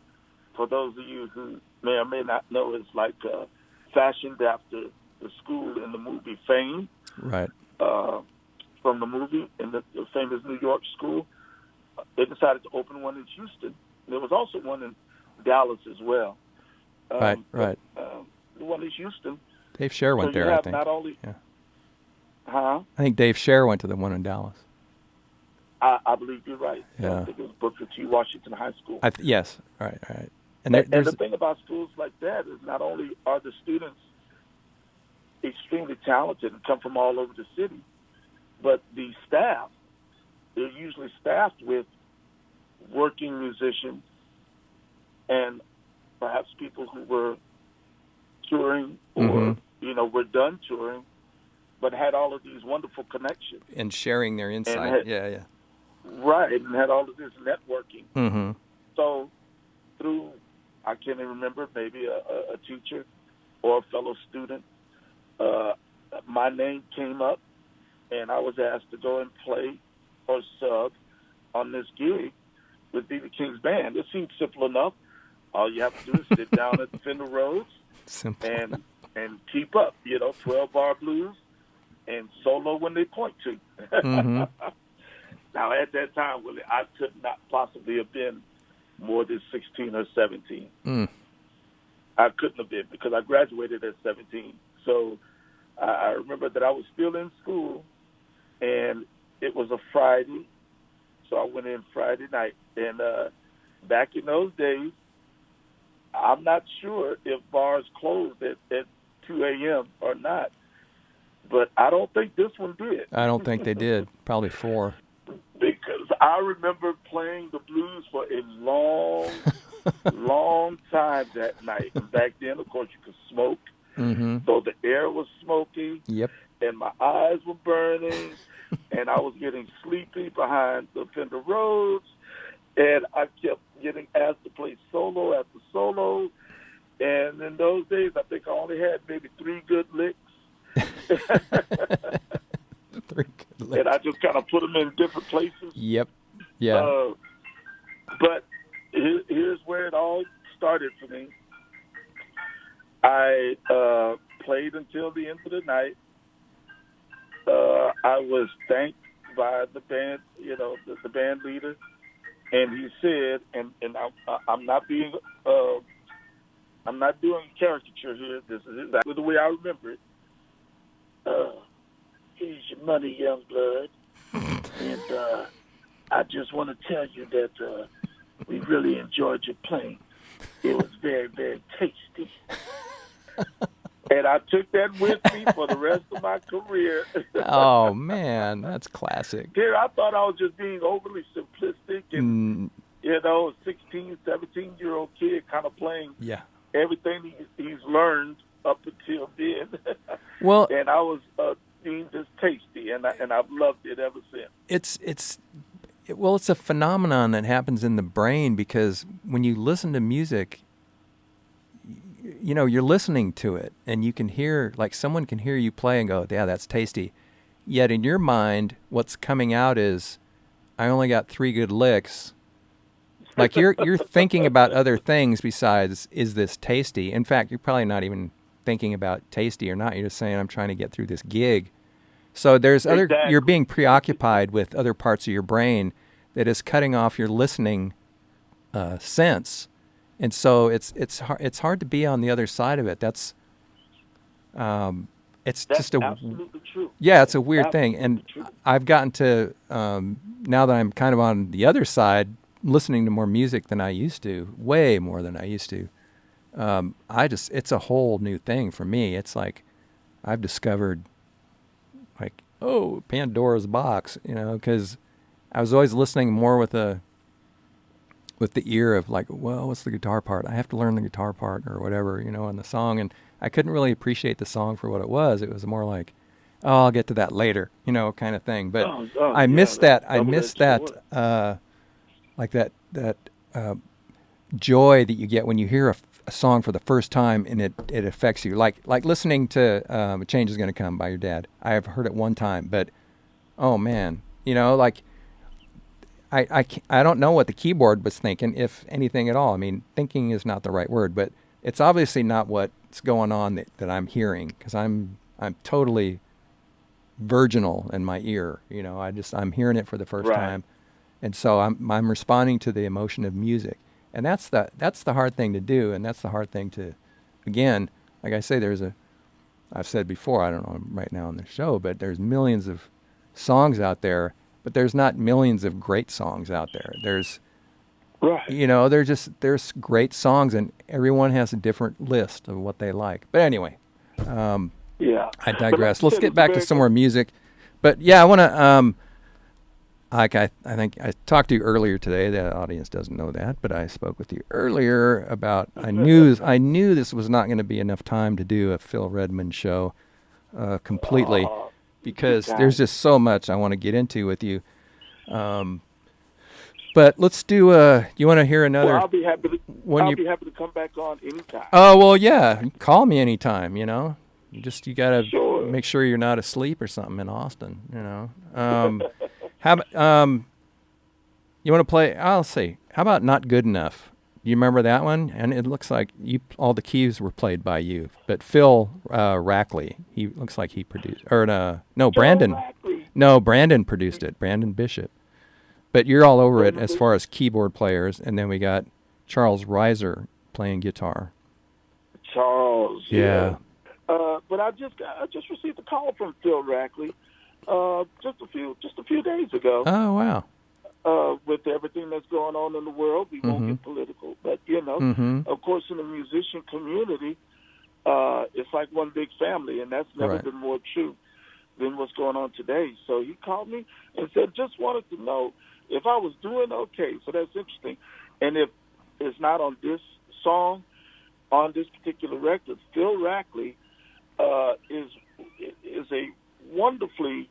S2: for those of you who may or may not know, is like fashioned after the school in the movie Fame.
S1: Right.
S2: From the movie, in the famous New York school. They decided to open one in Houston. There was also one in Dallas as well.
S1: Right.
S2: The one in Houston.
S1: Dave Scher went there, I think.
S2: Not only,
S1: yeah.
S2: Huh?
S1: I think Dave Scher went to the one in Dallas.
S2: I believe you're right.
S1: Yeah.
S2: I think it was Booker T. Washington High School.
S1: Yes. Right.
S2: And the thing about schools like that is not only are the students extremely talented and come from all over the city, but the staff, they're usually staffed with working musicians and perhaps people who were touring or, were done touring, but had all of these wonderful connections.
S1: And sharing their insight.
S2: Right, and had all of this networking.
S1: Mm-hmm.
S2: So through, I can't even remember, maybe a teacher or a fellow student, my name came up, and I was asked to go and play or sub on this gig with B.B. King's band. It seemed simple enough. All you have to do is sit down at the Fender Rhodes and keep up, 12-bar blues and solo when they point to.
S1: Mm-hmm.
S2: Now, at that time, Willie, I could not possibly have been more than 16 or 17. I couldn't have been, because I graduated at 17. So I remember that I was still in school, and it was a Friday, so I went in Friday night. And back in those days, I'm not sure if bars closed at 2 a.m. or not, but I don't think this one did.
S1: I don't think they did. Probably 4.
S2: Because I remember playing the blues for a long, long time that night. And back then, of course, you could smoke.
S1: Mm-hmm.
S2: So the air was smoky.
S1: Yep.
S2: And my eyes were burning. And I was getting sleepy behind the Fender Rhodes. And I kept getting asked to play solo after solo. And in those days, I think I only had maybe 3 good licks.
S1: 3 good licks.
S2: And I just kind of put them in different places.
S1: Yep. Yeah.
S2: But here's where it all started for me. I played until the end of the night. I was thanked by the band, the band leader, and he said, and I'm not being, I'm not doing caricature here. This is exactly the way I remember it. Here's your money, young blood, and I just want to tell you that we really enjoyed your playing. It was very, very tasty. And I took that with me for the rest of my career.
S1: Oh, man, that's classic.
S2: Here, I thought I was just being overly simplistic and, a 16, 17-year-old kid kind of playing everything he's learned up until then.
S1: Well,
S2: and I was being just tasty, and I've loved it ever since.
S1: It's a phenomenon that happens in the brain, because when you listen to music, you're listening to it, and you can hear, like, someone can hear you play and go, yeah, that's tasty. Yet in your mind, what's coming out is, I only got 3 good licks. Like, you're thinking about other things besides, is this tasty? In fact, you're probably not even thinking about tasty or not. You're just saying, I'm trying to get through this gig. So there's you're being preoccupied with other parts of your brain that is cutting off your listening sense. And so it's hard to be on the other side of it. That's just
S2: absolutely true.
S1: Yeah, it's a weird thing. And
S2: true.
S1: I've gotten to now that I'm kind of on the other side, listening to more music than I used to, way more than I used to. it's a whole new thing for me. It's like I've discovered, like, oh, Pandora's box, because I was always listening more with the ear of like, well, what's the guitar part? I have to learn the guitar part or whatever, in the song. And I couldn't really appreciate the song for what it was. It was more like, oh, I'll get to that later, kind of thing. But I missed that. I missed that, like that joy that you get when you hear a song for the first time and it affects you. Like listening to "A Change Is Gonna Come" by your dad. I have heard it one time, but oh man, like I don't know what the keyboard was thinking, if anything at all. I mean, thinking is not the right word, but it's obviously not what's going on that I'm hearing, because I'm totally virginal in my ear. I'm hearing it for the first time, and so I'm responding to the emotion of music, and that's the hard thing to do, and that's the hard thing to, again, like I say, I've said before, I don't know right now on the show, but there's millions of songs out there, but there's not millions of great songs out there. There's there's great songs, and everyone has a different list of what they like. But anyway, I digress. Let's get back to some more music. But yeah, I want to, I think I talked to you earlier today. The audience doesn't know that, but I spoke with you earlier about, I knew this was not going to be enough time to do a Phil Redmond show completely, because there's just so much I want to get into with you. But let's do, you want to hear another?
S2: Well, I'll be happy to come back on anytime.
S1: Oh, well, yeah. Call me anytime, You got to make sure you're not asleep or something in Austin, How about, you want to play, I'll see. How about Not Good Enough? You remember that one? And it looks like all the keys were played by you. But Phil Rackley, he looks like he produced, Brandon. No, Brandon produced it, Brandon Bishop. But you're all over it as far as keyboard players, and then we got Charles Reiser playing guitar.
S2: Charles,
S1: yeah.
S2: But I just received a call from Phil Rackley just a few days ago.
S1: Oh wow!
S2: With everything that's going on in the world, we won't get political, but of course, in the musician community, it's like one big family, and that's never been more true than what's going on today. So he called me and said, just wanted to know if I was doing okay. So that's interesting. And if it's not on this song, on this particular record, Phil Rackley is a wonderfully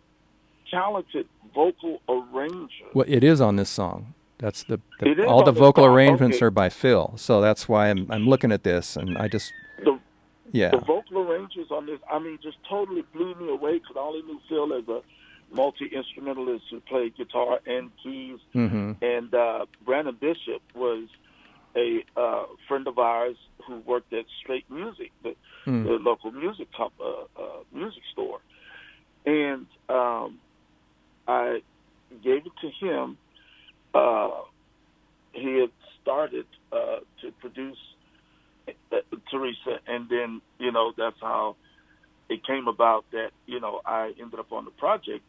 S2: talented vocal arranger.
S1: Well, it is on this song. That's all the vocal arrangements are by Phil. So that's why I'm looking at this, and I just
S2: the vocal arrangements on this, just totally blew me away, because I only knew Phil as a multi-instrumentalist who played guitar and keys. And Brandon Bishop was a friend of ours who worked at Straight Music, the local music store. And I gave it to him. He had started to produce Teresa, and then, that's how it came about that, I ended up on the project.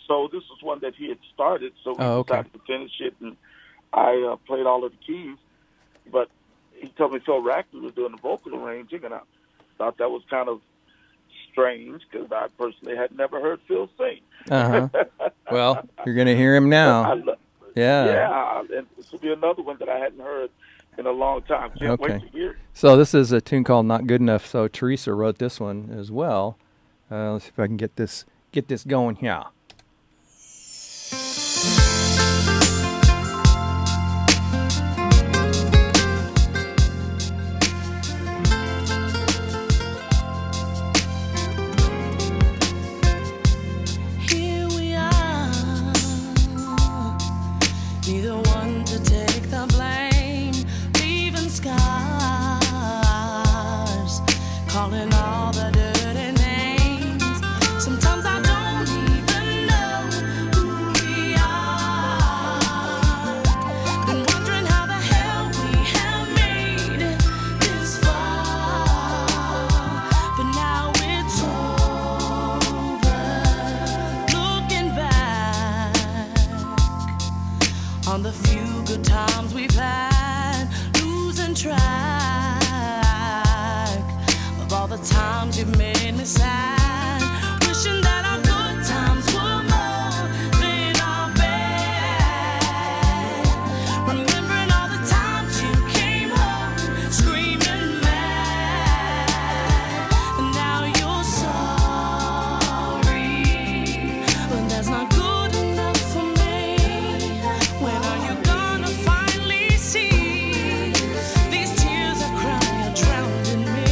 S2: So this was one that he had started, so we decided to finish it, and I played all of the keys. But he told me Phil Rackley was doing the vocal arranging, and I thought that was kind of strange, because I personally had never heard Phil sing.
S1: Well, you're going to hear him now.
S2: Yeah, and this will be another one that I hadn't heard in a long time. Can't wait to hear it.
S1: So this is a tune called Not Good Enough. So Teresa wrote this one as well. Let's see if I can get this going here.
S6: Here we are, neither one to take the blame, leaving scars, calling all the dirty names. Sometimes I don't even know who we are. Been wondering how the hell we have made it this far, but now it's over. Looking back on the few good times we've had, losing track times you've made me sad, wishing that our good times were more than our bad. Remembering all the times you came home screaming mad, and now you're sorry, but that's not good enough for me. When are you gonna finally see these tears I cry are drowned in me?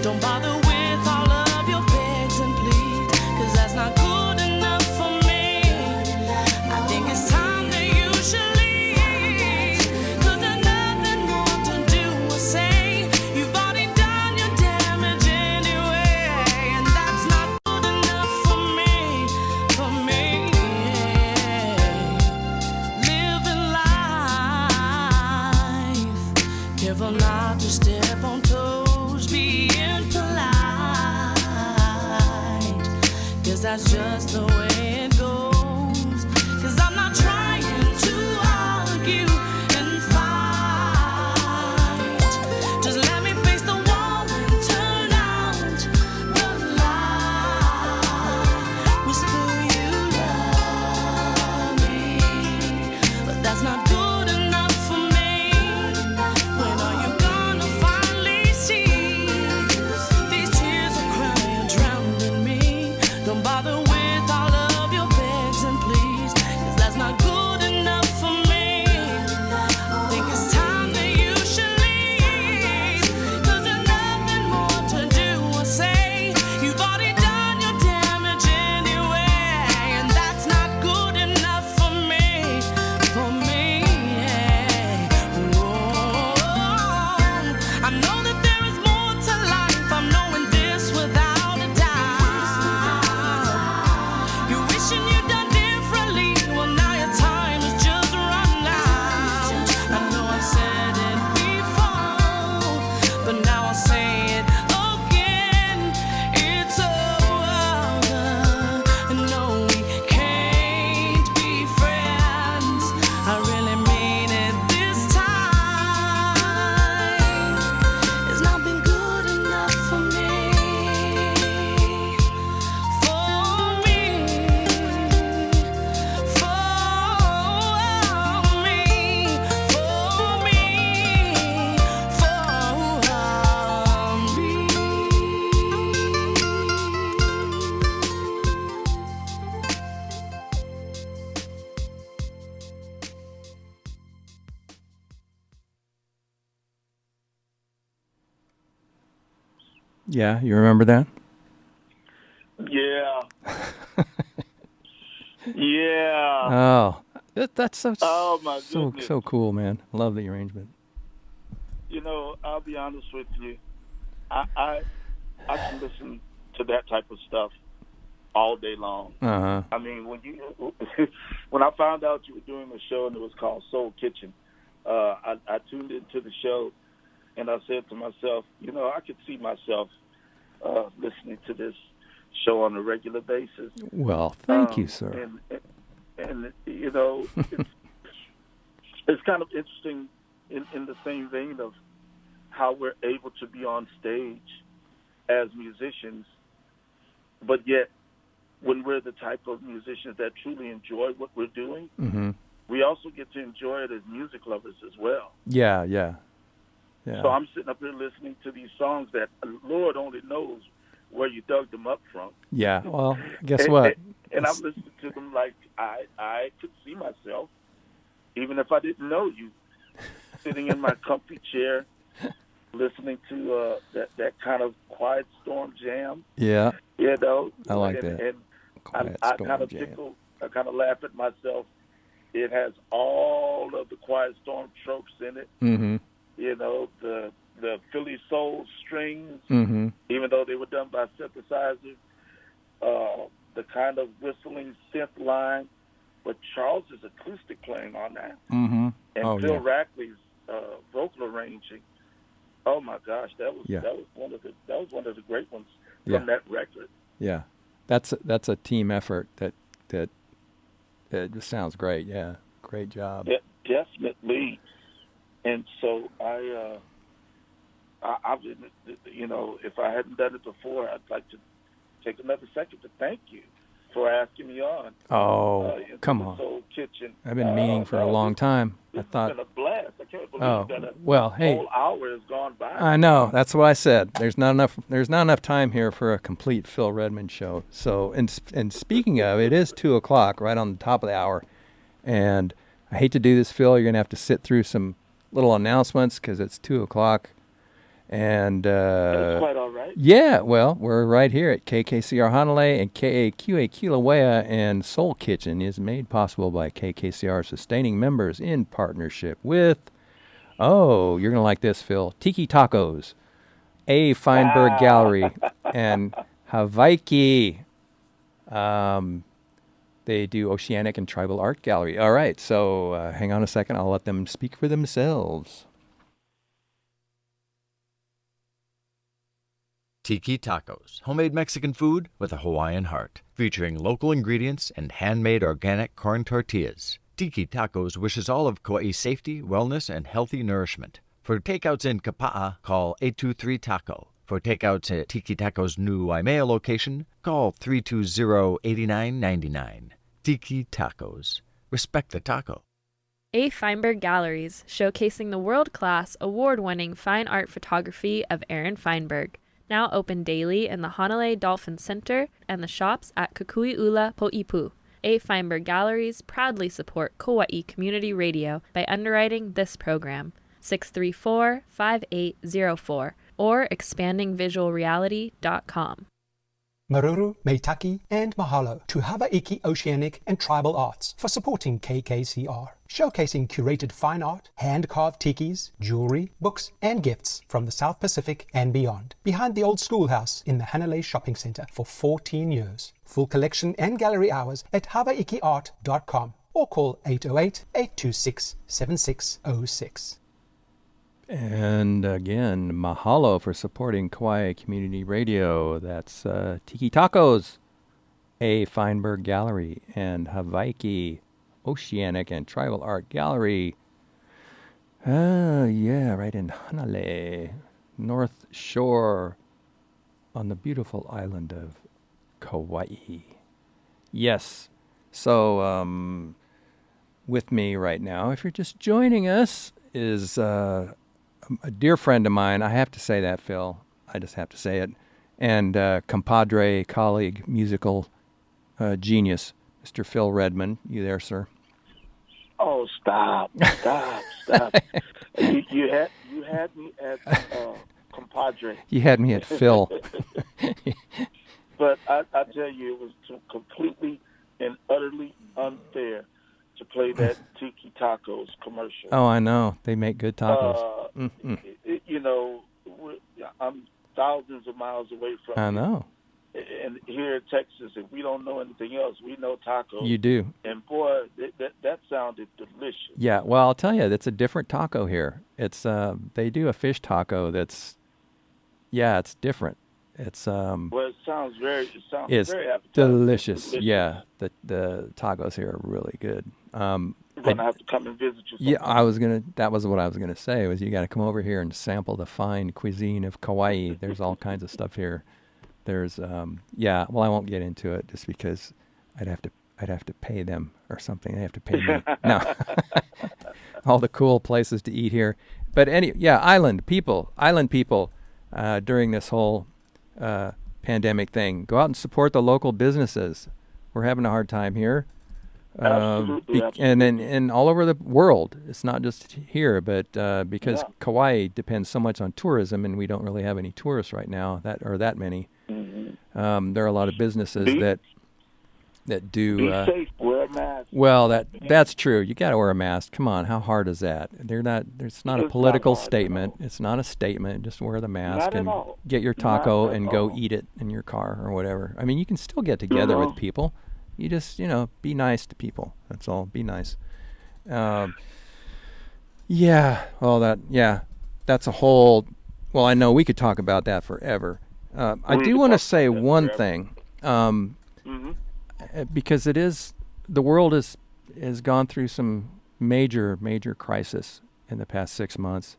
S6: Don't bother with all of your begs and pleads, 'cause that's not good enough for me. I think it's time that you should leave, 'cause there's nothing more to do or say. You've already done your damage anyway, and that's not good enough for me, for me. Living life, careful not to step on toes, being polite, 'cause that's just the way it goes. 'Cause I'm not trying to argue and fight. Just let me face the wall and turn out the light. Whisper you love me, but that's not good enough for me. When are you gonna finally see these tears I cry are drowned in me? Don't bother with all of your begs and pleas, 'cause that's not good enough for me. I think it's time that you should leave, 'cause there's nothing more to do or say. You've already done your damage anyway, and that's not good enough for me, for me. I know that there is more to life, I'm knowing this without a doubt. You're wishing you'd done differently, well now your time has just run out. I know I've said it before, but now I'll say it again. It's over, no we can't be friends. I really mean it this time. It's not been good enough for me, for me, for me, for me,
S1: Yeah, you remember that?
S2: Yeah. Yeah.
S1: Oh, that's so
S2: Oh, my goodness.
S1: so cool, man. I love the arrangement.
S2: You know, I'll be honest with you. I can listen to that type of stuff all day long.
S1: Uh-huh.
S2: I mean, when I found out you were doing a show and it was called Soul Kitchen, I tuned into the show and I said to myself, you know, I could see myself listening to this show on a regular basis.
S1: Well, thank you, sir.
S2: And you know, it's kind of interesting in the same vein of how we're able to be on stage as musicians, but yet when we're the type of musicians that truly enjoy what we're doing,
S1: Mm-hmm.
S2: we also get to enjoy it as music lovers as well.
S1: Yeah.
S2: So I'm sitting up here listening to these songs that Lord only knows where you dug them up from.
S1: Yeah. Well, guess what?
S2: And I'm listening to them like I could see myself, even if I didn't know you, sitting in my comfy chair, listening to that kind of Quiet Storm jam.
S1: Yeah.
S2: You know,
S1: I like that.
S2: And
S1: Quiet
S2: I
S1: Storm
S2: kind of
S1: jam.
S2: tickle. I kind of laugh at myself. It has all of the Quiet Storm tropes in it.
S1: Mm-hmm.
S2: You know, the Philly soul strings,
S1: Mm-hmm.
S2: even though they were done by synthesizers, the kind of whistling synth line, but Charles's acoustic playing on that,
S1: Mm-hmm.
S2: and Phil Rackley's vocal arranging. Oh my gosh, that was one of the great ones from that record.
S1: Yeah, that's a team effort that just sounds great. Yeah, great job.
S2: Yeah, definitely. And so I've been, if I hadn't done it before, I'd like to take another second to thank you for asking me on.
S1: Oh, come
S2: the
S1: on.
S2: Soul Kitchen.
S1: I've been meaning for a long time.
S2: This
S1: I thought,
S2: has been a blast. I can't believe that
S1: hey,
S2: whole hour has gone by.
S1: I know. That's what I said. There's not enough time here for a complete Phil Redmond show. So, and speaking of, it is 2:00, right on the top of the hour. And I hate to do this, Phil. You're going to have to sit through some little announcements because it's 2:00. And
S2: That's quite all right.
S1: yeah, well, we're right here at KKCR Honolulu, and KAQA Kilauea, and Soul Kitchen is made possible by KKCR sustaining members in partnership with, you're going to like this, Phil, Tiki Tacos, A. Feinberg Gallery, and Hawaii. They do Oceanic and Tribal Art Gallery. All right, so hang on a second. I'll let them speak for themselves.
S9: Tiki Tacos, homemade Mexican food with a Hawaiian heart, featuring local ingredients and handmade organic corn tortillas. Tiki Tacos wishes all of Kauai safety, wellness, and healthy nourishment. For takeouts in Kapa'a, call 823-TACO. For takeouts at Tiki Tacos' new Waimea location, call 320-8999. Tiki Tacos. Respect the taco.
S10: A. Feinberg Galleries, showcasing the world-class, award-winning fine art photography of Aaron Feinberg. Now open daily in the Hanalei Dolphin Center and the shops at Kukui'ula Po'ipu. A. Feinberg Galleries proudly support Kauai Community Radio by underwriting this program, 634-5804, or expandingvisualreality.com.
S11: Maruru, Meitaki, and mahalo to Hawaiki Oceanic and Tribal Arts for supporting KKCR, showcasing curated fine art, hand-carved tikis, jewelry, books, and gifts from the South Pacific and beyond. Behind the old schoolhouse in the Hanalei Shopping Center for 14 years. Full collection and gallery hours at hawaiikiart.com or call 808-826-7606.
S1: And again, mahalo for supporting Kauai Community Radio. That's Tiki Tacos, A. Feinberg Gallery, and Hawaii Oceanic and Tribal Art Gallery. Right in Hanalei, North Shore, on the beautiful island of Kauai. Yes, so with me right now, if you're just joining us, is a dear friend of mine. I have to say that, Phil. I just have to say it. And compadre, colleague, musical genius, Mr. Phil Redmond. You there, sir?
S2: Oh, stop. You had me at compadre.
S1: You had me at Phil.
S2: But I tell you, it was completely and utterly unfair to play that Tiki Tacos commercial.
S1: Oh, I know. They make good tacos.
S2: I'm thousands of miles away from
S1: I know.
S2: And here in Texas, if we don't know anything else, we know tacos.
S1: You do.
S2: And boy, that sounded delicious.
S1: Yeah, well, I'll tell you, it's a different taco here. It's they do a fish taco that's, it's different. It's
S2: well, it sounds very appetizing.
S1: Delicious. Yeah, the tacos here are really good.
S2: You're gonna have to come and visit you.
S1: Yeah, that was what I was gonna say, was you got to come over here and sample the fine cuisine of Kauai. There's all kinds of stuff here. There's well, I won't get into it just because I'd have to pay them or something. They have to pay me. No. All the cool places to eat here. But island people during this whole pandemic thing, go out and support the local businesses. We're having a hard time here.
S2: Absolutely.
S1: And all over the world. It's not just here, but because Kauai depends so much on tourism, and we don't really have any tourists right now, that many.
S2: Mm-hmm.
S1: There are a lot of businesses that do.
S2: Be safe. Wear a mask.
S1: Well, that's true. You got to wear a mask. Come on, how hard is that? It's not a political statement. It's not a statement. Just wear the mask and get your taco and go eat it in your car or whatever. I mean, you can still get together with people. You just, be nice to people. That's all. Be nice. That's a whole. Well, I know we could talk about that forever. I do want to say one thing, because the world has gone through some major crisis in the past 6 months,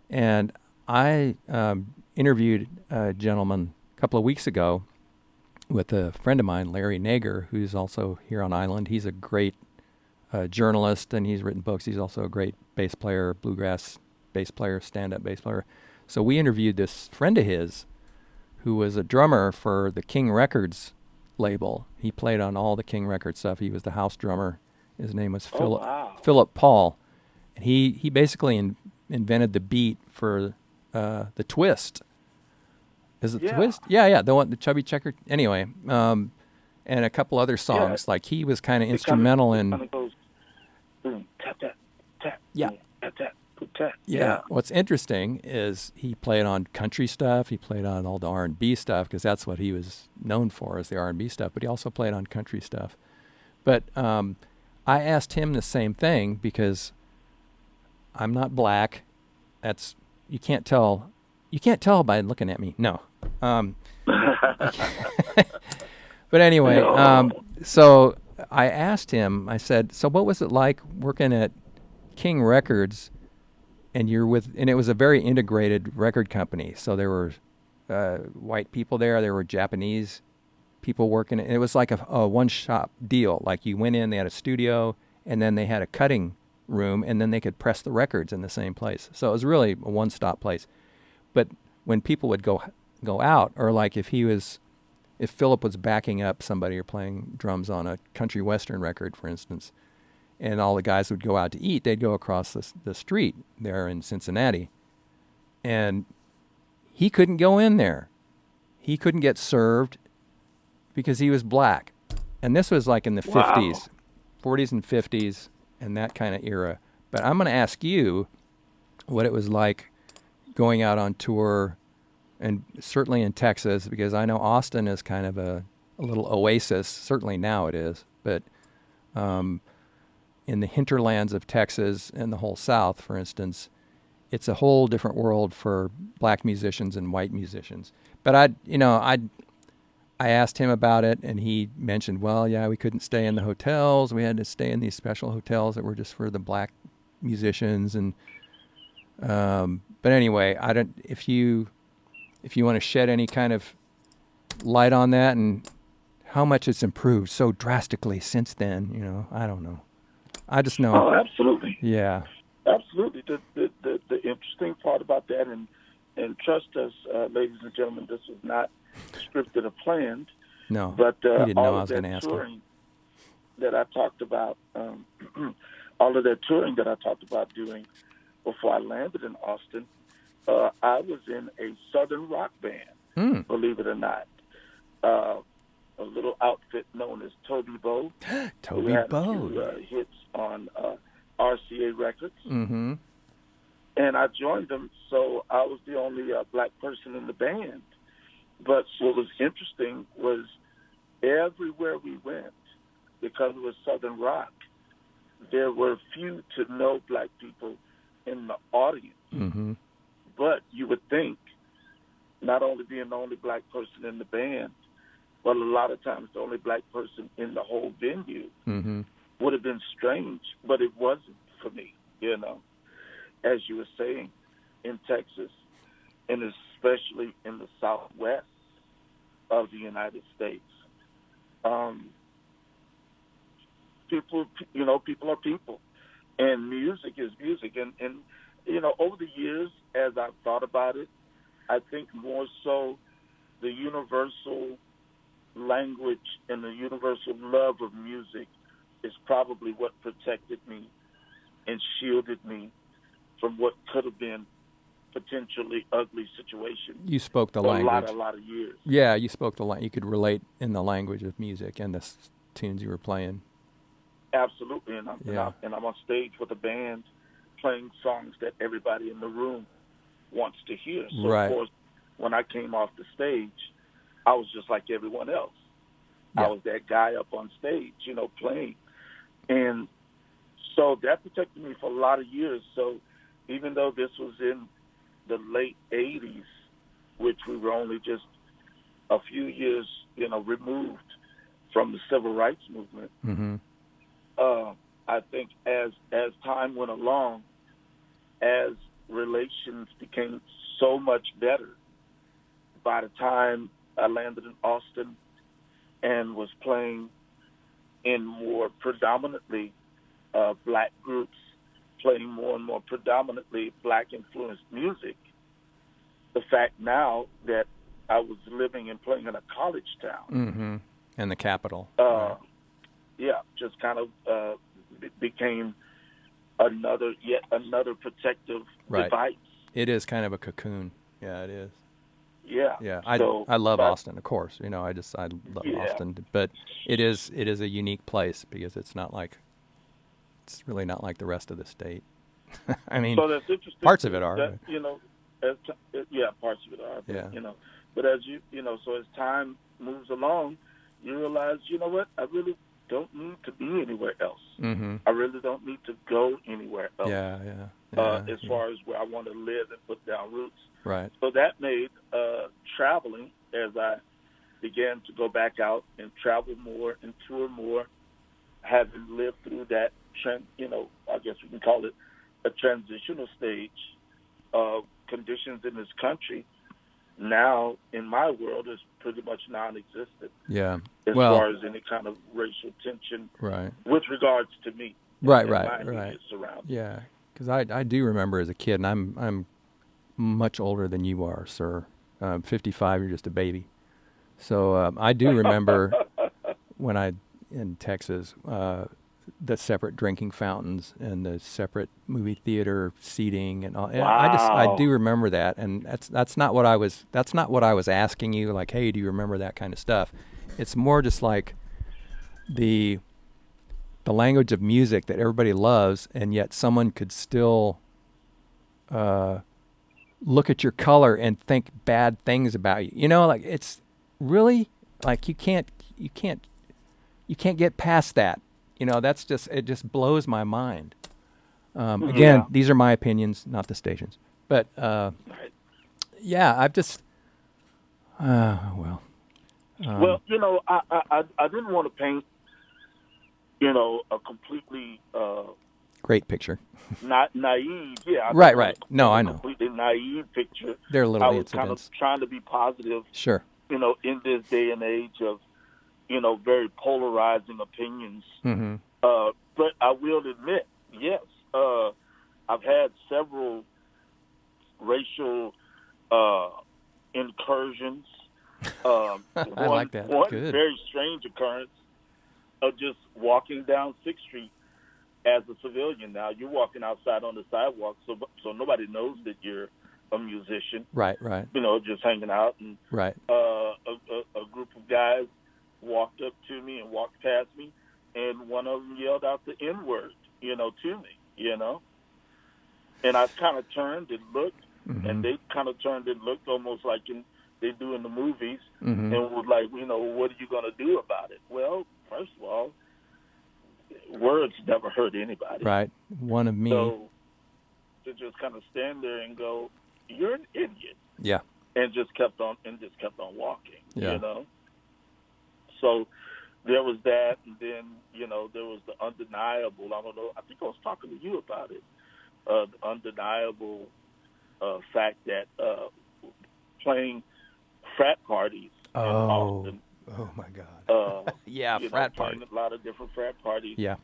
S1: and I interviewed a gentleman a couple of weeks ago with a friend of mine, Larry Nager, who's also here on island. He's a great journalist, and he's written books. He's also a great bass player, bluegrass bass player, stand-up bass player. So we interviewed this friend of his who was a drummer for the King Records label. He played on all the King Records stuff. He was the house drummer. His name was Philip Paul. And he basically invented the beat for the twist. Is it twist? Yeah, the one, the Chubby Checker. Anyway, and a couple other songs. Like he was kind of instrumental in.
S2: Kind of goes boom, tap, tap, tap.
S1: Yeah.
S2: Boom, tap, tap, boom, tap.
S1: Yeah. What's interesting is he played on country stuff. He played on all the R&B stuff because that's what he was known for, is the R&B stuff. But he also played on country stuff. But I asked him the same thing because I'm not black. That's you can't tell. You can't tell by looking at me. No. But anyway, so I asked him. I said, "So what was it like working at King Records?" And it was a very integrated record company. So there were white people there. There were Japanese people working. It was like a one-shop deal. Like you went in, they had a studio, and then they had a cutting room, and then they could press the records in the same place. So it was really a one-stop place. But when people would go out, or like if Philip was backing up somebody or playing drums on a country western record, for instance, and all the guys would go out to eat, they'd go across the street there in Cincinnati, and he couldn't go in there. He couldn't get served because he was black. And this was like in the 50s, 40s and 50s, and that kind of era. But I'm going to ask you what it was like going out on tour, and certainly in Texas, because I know Austin is kind of a little oasis. Certainly now it is. But in the hinterlands of Texas and the whole South, for instance, it's a whole different world for black musicians and white musicians. But I asked him about it, and he mentioned, well, yeah, we couldn't stay in the hotels. We had to stay in these special hotels that were just for the black musicians. And but anyway, if you want to shed any kind of light on that and how much it's improved so drastically since then, I don't know. I just know.
S2: Oh, absolutely.
S1: Yeah.
S2: Absolutely. The interesting part about that, and trust us, ladies and gentlemen, this was not scripted or planned.
S1: No,
S2: but
S1: he didn't know
S2: all
S1: I
S2: of
S1: was going to
S2: that
S1: ask
S2: touring
S1: him.
S2: that I talked about, all of that touring that I talked about doing before I landed in Austin, I was in a Southern rock band, believe it or not. A little outfit known as Toby Bo.
S1: Toby Bo.
S2: Who had a few hits on RCA Records.
S1: Mm-hmm.
S2: And I joined them, so I was the only black person in the band. But what was interesting was everywhere we went, because it was Southern rock, there were few to no black people in the audience.
S1: Mm-hmm.
S2: But you would think, not only being the only black person in the band, but a lot of times the only black person in the whole venue would have been strange, but it wasn't for me, As you were saying, in Texas, and especially in the Southwest of the United States, people are people, and music is music. And over the years, as I've thought about it, I think more so the universal language and the universal love of music is probably what protected me and shielded me from what could have been potentially ugly situations.
S1: You spoke the language.
S2: A lot of years.
S1: Yeah, you spoke the language. You could relate in the language of music and the tunes you were playing.
S2: Absolutely, and I'm on stage with a band playing songs that everybody in the room wants to hear. So
S1: right.
S2: Of course, when I came off the stage, I was just like everyone else.
S1: Yeah.
S2: I was that guy up on stage, playing. And so that protected me for a lot of years. So even though this was in the late 80s, which we were only just a few years, removed from the civil rights movement, I think as time went along, as relations became so much better by the time I landed in Austin and was playing in more predominantly black groups, playing more and more predominantly black-influenced music. The fact now that I was living and playing in a college town.
S1: Mm-hmm. And the capital.
S2: Yeah, just kind of became yet another protective device.
S1: It is kind of a cocoon. Yeah, it is.
S2: Yeah.
S1: Yeah. I love Austin, of course. I love Austin, but it is a unique place because it's really not like the rest of the state. I mean,
S2: so that's interesting.
S1: Parts of it are.
S2: That, parts of it are. But, but as so as time moves along, you realize, you know what? I really don't need to be anywhere else.
S1: Mm-hmm.
S2: I really don't need to go anywhere else. As far as where I want to live and put down roots.
S1: Right.
S2: So that made traveling, as I began to go back out and travel more and tour more, having lived through that I guess we can call it a transitional stage of conditions in this country. Now, in my world, is pretty much non-existent.
S1: Yeah.
S2: As far as any kind of racial tension.
S1: Right.
S2: With regards to me.
S1: Right.
S2: Yeah.
S1: Because I do remember as a kid, and I'm much older than you are, sir. 55, you're just a baby. So I do remember when in Texas, the separate drinking fountains and the separate movie theater seating and all. And I do remember that, and that's not what I was asking you. Like, hey, do you remember that kind of stuff? It's more just like the language of music that everybody loves, and yet someone could still look at your color and think bad things about you. Like it's really like you can't get past that. That's it just blows my mind. Again, these are my opinions, not the station's. But I've just well,
S2: I didn't want to paint a completely
S1: great picture.
S2: Not naive,
S1: Right. No, I know.
S2: Completely naive picture.
S1: They're little
S2: I was
S1: incidents.
S2: kind of trying to be positive.
S1: Sure.
S2: In this day and age of, very polarizing opinions.
S1: Mm-hmm.
S2: But I will admit, yes, I've had several racial incursions.
S1: I like that.
S2: One
S1: Good.
S2: very strange occurrence of just walking down 6th Street as a civilian. Now, you're walking outside on the sidewalk, so nobody knows that you're a musician.
S1: Right.
S2: Just hanging out. And
S1: right.
S2: A group of guys walked up to me and walked past me, and one of them yelled out the N-word, to me, And I kind of turned and looked,
S1: mm-hmm.
S2: and they kind of turned and looked almost like they do in the movies,
S1: mm-hmm.
S2: and was like, what are you going to do about it? Well, first of all, words never hurt anybody.
S1: Right. One of me.
S2: So to just kind of stand there and go, you're an idiot.
S1: Yeah.
S2: And just kept on walking,
S1: Yeah.
S2: So there was that, and then, there was the undeniable, I don't know, I think I was talking to you about it, the undeniable fact that playing frat parties in Austin.
S1: Oh, my God. Yeah, frat parties.
S2: A lot of different frat parties.
S1: Yeah.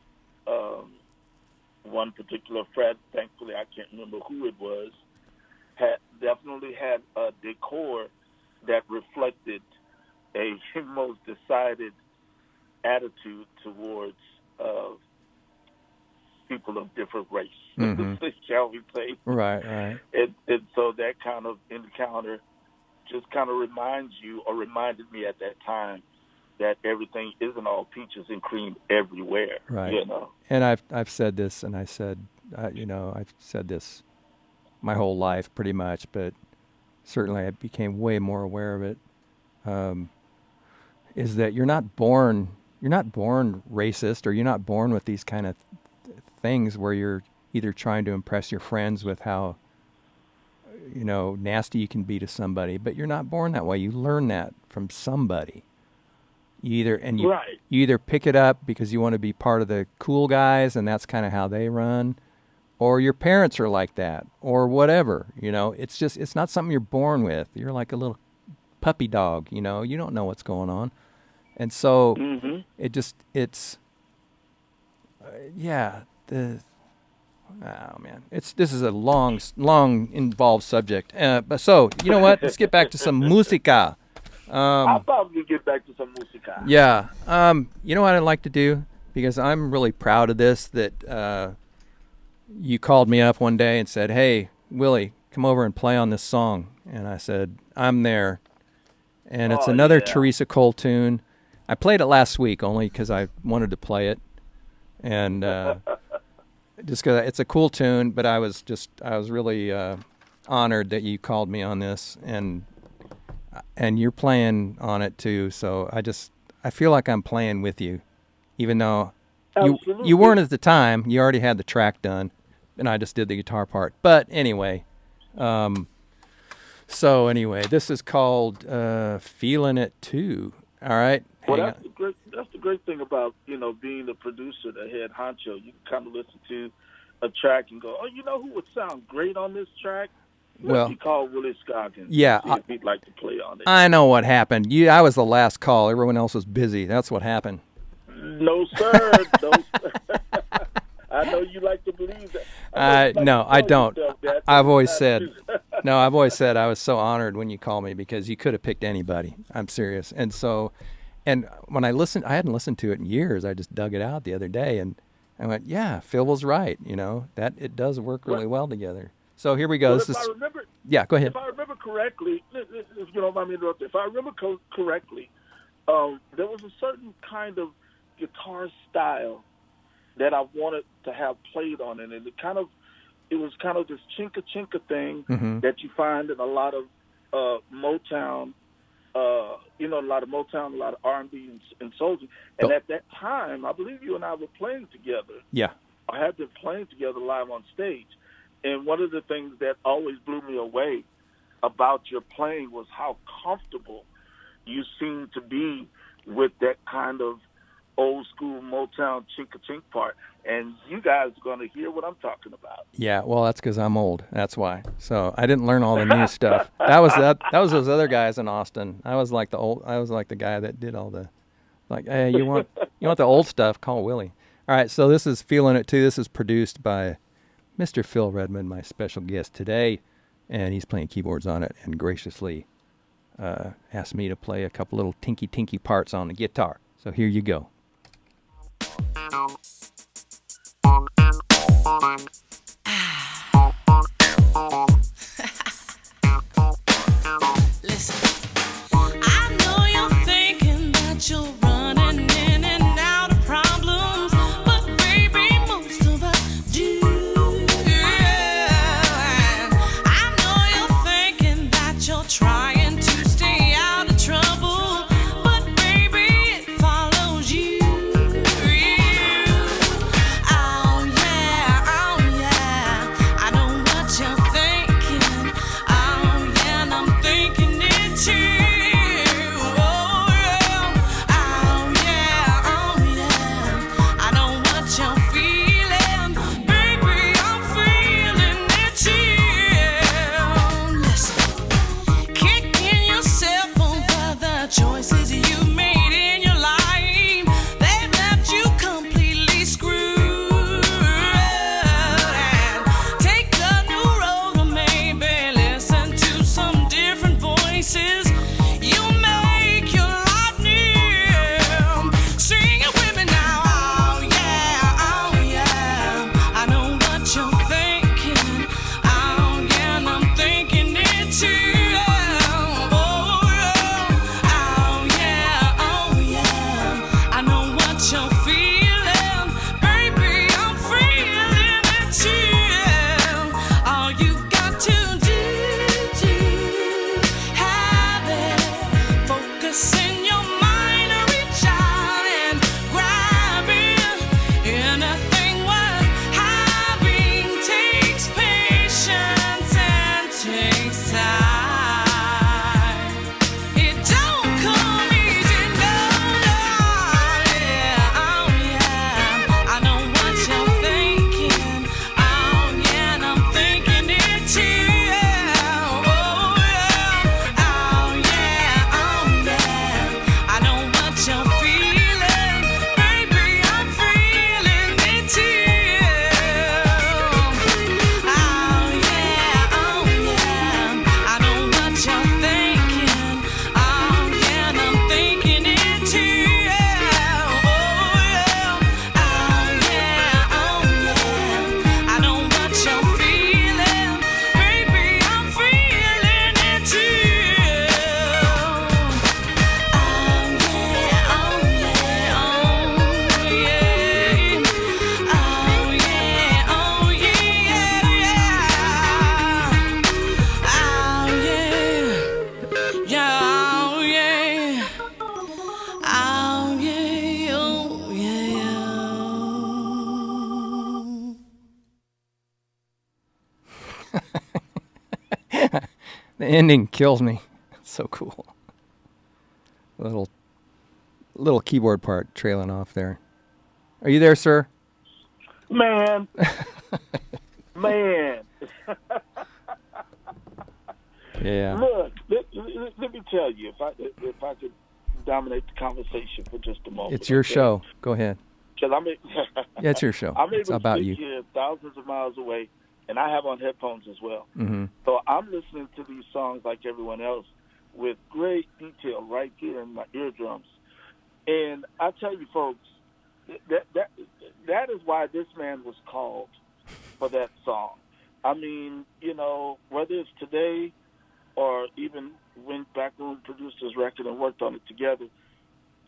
S2: One particular frat, thankfully I can't remember who it was, definitely had a decor that reflected a most decided attitude towards people of different race,
S1: mm-hmm.
S2: shall we say.
S1: Right.
S2: And so that kind of encounter just kind of reminded me at that time that everything isn't all peaches and cream everywhere.
S1: Right. And I've said this, and I said, I've said this my whole life pretty much, but certainly I became way more aware of it, is that you're not born racist, or you're not born with these kind of things where you're either trying to impress your friends with how, nasty you can be to somebody, but you're not born that way. You learn that from somebody. You either pick it up because you want to be part of the cool guys, and that's kind of how they run, or your parents are like that, or whatever. You know, it's not something you're born with. You're like a little puppy dog. You know, you don't know what's going on, and so oh man, this is a long involved subject. But so you know what? Let's get back to some música.
S2: I'll probably get back to some música.
S1: Yeah. You know what I'd like to do, because I'm really proud of this, that you called me up one day and said, "Hey, Willie, come over and play on this song." And I said, "I'm there." And it's another Teresa Cole tune. I played it last week only because I wanted to play it, and just because it's a cool tune. But I was really honored that you called me on this, and you're playing on it too. So I feel like I'm playing with you, even though you weren't at the time. You already had the track done, and I just did the guitar part. But anyway, this is called "Feeling It Too." All right.
S2: Well, that's the great thing about, you know, being the producer, the head honcho. You can kind of listen to a track and go, "Oh, you know who would sound great on this track?"
S1: Well,
S2: you call Willie Scoggins.
S1: Yeah,
S2: see if he'd like to play on it.
S1: I know what happened. I was the last call. Everyone else was busy. That's what happened.
S2: No, sir. No, sir. I know you like to believe that.
S1: No, I don't. I've always said I was so honored when you called me, because you could have picked anybody. I'm serious. And so, and when I listened, I hadn't listened to it in years. I just dug it out the other day, and I went, yeah, Phil was right. You know, that it does work really well together. So here we go.
S2: Well,
S1: go ahead.
S2: If I remember correctly, if you don't mind me interrupting, if I remember correctly, there was a certain kind of guitar style that I wanted to have played on it, and it was kind of this chinka thing that you find in a lot of Motown, a lot of R&B and soul. And at that time, I believe you and I were playing together.
S1: Yeah,
S2: I had been playing together live on stage. And one of the things that always blew me away about your playing was how comfortable you seemed to be with that kind of old school Motown chinka part. And you guys are going to hear what I'm talking about.
S1: Yeah, well, that's because I'm old. That's why. So I didn't learn all the new stuff. That was those other guys in Austin. I was like the guy that did all the, like, hey, you want the old stuff? Call Willie. All right, so this is Feeling It Too. This is produced by Mr. Phil Redmond, my special guest today, and he's playing keyboards on it and graciously asked me to play a couple little tinky parts on the guitar. So here you go.
S6: Listen, I know you're thinking that you're running in and out of problems, but baby, most of us do. I know you're thinking that you're trying to stay out of trouble, but baby, it follows you. Oh yeah, I know what you think.
S1: The ending kills me. It's so cool. Little keyboard part trailing off there. Are you there, sir?
S2: Man. Man.
S1: Yeah.
S2: Look, let me tell you, if I could dominate the conversation for just a moment.
S1: It's your show. Go ahead.
S2: Yeah,
S1: it's your show.
S2: I'm
S1: It's
S2: able
S1: about
S2: to
S1: you.
S2: speak here thousands of miles away, and I have on headphones as well.
S1: Mm-hmm.
S2: So I'm listening to these songs like everyone else with great detail right here in my eardrums. And I tell you, folks, that is why this man was called for that song. I mean, you know, whether it's today or even when back when we produced his record and worked on it together,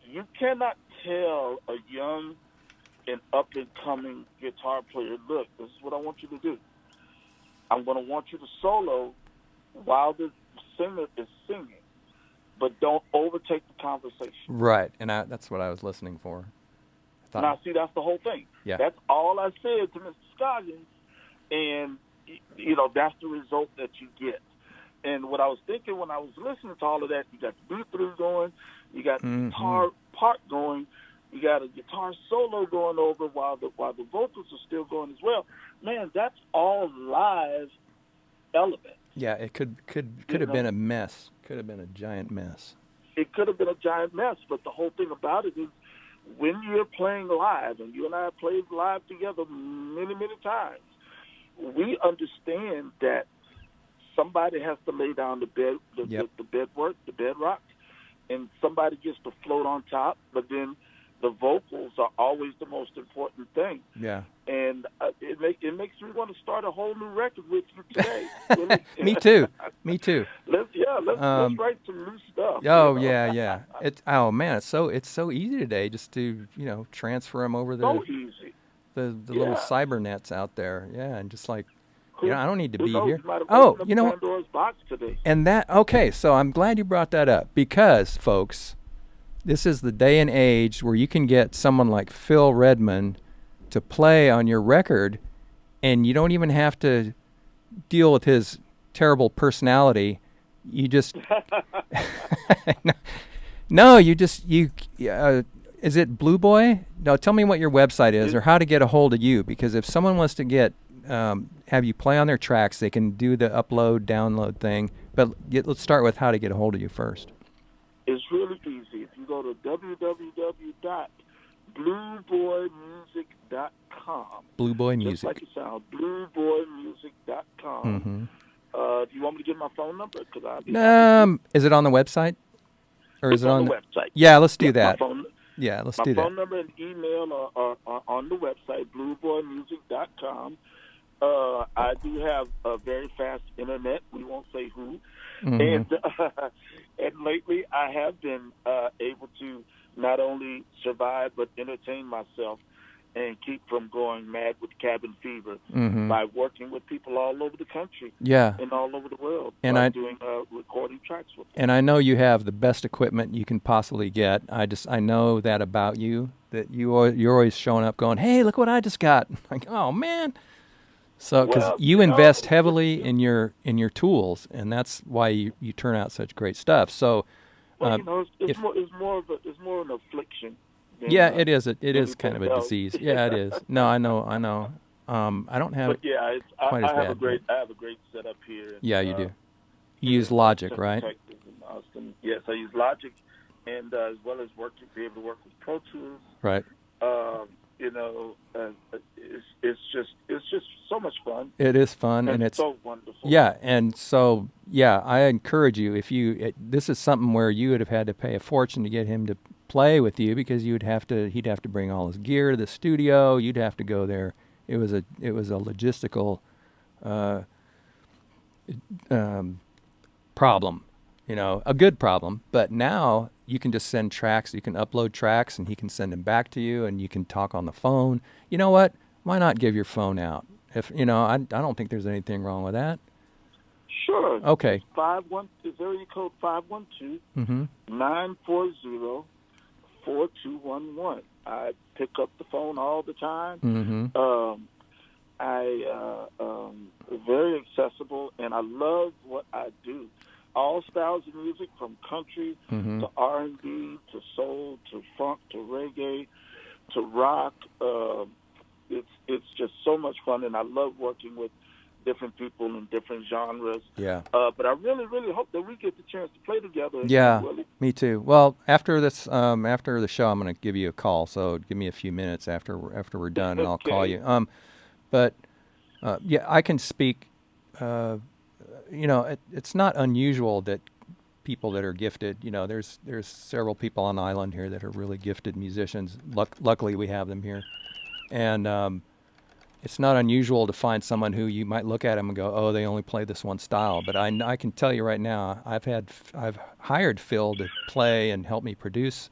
S2: you cannot tell a young and up-and-coming guitar player, look, this is what I want you to do. I'm going to want you to solo while the singer is singing, but don't overtake the conversation.
S1: Right, and that's what I was listening for.
S2: Now, see, that's the whole thing.
S1: Yeah.
S2: That's all I said to Mr. Scoggins, and, you know, that's the result that you get. And what I was thinking when I was listening to all of that, you got the B3 going, you got the guitar part going, you got a guitar solo going over while the vocals are still going as well. Man, that's all live element.
S1: Yeah, it could have been a mess. Could have been a giant mess.
S2: It could have been a giant mess, but the whole thing about it is when you're playing live, and you and I have played live together many, many times, we understand that somebody has to lay down the bedrock, and somebody gets to float on top, but then the vocals are always the most important thing.
S1: Yeah.
S2: And it makes me want to start a whole new record with you today. Really.
S1: Me too.
S2: Let's write some new stuff.
S1: Oh,
S2: you know?
S1: yeah. It's so easy today just to, you know, transfer them over
S2: so easy.
S1: the little cyber nets out there. Yeah, and just like, you know, I don't need to
S2: Who
S1: be
S2: knows,
S1: here.
S2: you might have
S1: Oh,
S2: opened up
S1: you know,
S2: Pandora's box today.
S1: and okay, so I'm glad you brought that up because, folks, this is the day and age where you can get someone like Phil Redmond to play on your record, and you don't even have to deal with his terrible personality. You just is it Blue Boy? No, tell me what your website is or how to get a hold of you, because if someone wants to get have you play on their tracks, they can do the upload, download thing. But let's start with how to get a hold of you first.
S2: It's really easy. If you go to www.blueboymusic.com.
S1: Blue Boy Music.
S2: Just like it sounds, blueboymusic.com. Do you want me to give my phone number?
S1: Is it on the website? Or is it on
S2: the website?
S1: Yeah, let's do that.
S2: My
S1: do that.
S2: phone number and email are on the website, blueboymusic.com. I do have a very fast internet. We won't say who. And lately I have been able to not only survive but entertain myself and keep from going mad with cabin fever by working with people all over the country and all over the world and doing recording tracks with them.
S1: And I know you have the best equipment you can possibly get. I know that about you, that you're always showing up going, hey, look what I just got. Like, oh, man. So, because you invest heavily in your tools, and that's why you turn out such great stuff. So,
S2: it's more an affliction.
S1: Yeah, it is. It is kind of a disease. Yeah, it is. No, I know. I don't have.
S2: But yeah,
S1: quite as bad.
S2: I have a great setup here.
S1: Yeah, you do. You use Logic, right?
S2: Texas and Austin. Yes, I use Logic, and as well as be able to work with Pro Tools.
S1: Right.
S2: It's just so much fun.
S1: It is fun, and it's
S2: so wonderful.
S1: Yeah, and so I encourage you, this is something where you would have had to pay a fortune to get him to play with you, because he'd have to bring all his gear to the studio. You'd have to go there. It was a logistical problem, a good problem. But now you can just send tracks. You can upload tracks, and he can send them back to you, and you can talk on the phone. You know what? Why not give your phone out? If I don't think there's anything wrong with that.
S2: Sure.
S1: Okay.
S2: Is area code 512-940-4211. I pick up the phone all the time. very accessible, and I love what I do. All styles of music, from country to R&B to soul to funk to reggae to rock. It's just so much fun, and I love working with different people in different genres.
S1: Yeah.
S2: But I really, really hope that we get the chance to play together.
S1: Yeah,
S2: Willie.
S1: me too. Well, after this, after the show, I'm going to give you a call. So give me a few minutes after we're done, and I'll call you. But yeah, I can speak. It's not unusual that people that are gifted. There's several people on the island here that are really gifted musicians. Luckily, we have them here, and it's not unusual to find someone who you might look at them and go, "Oh, they only play this one style." But I can tell you right now, I've hired Phil to play and help me produce,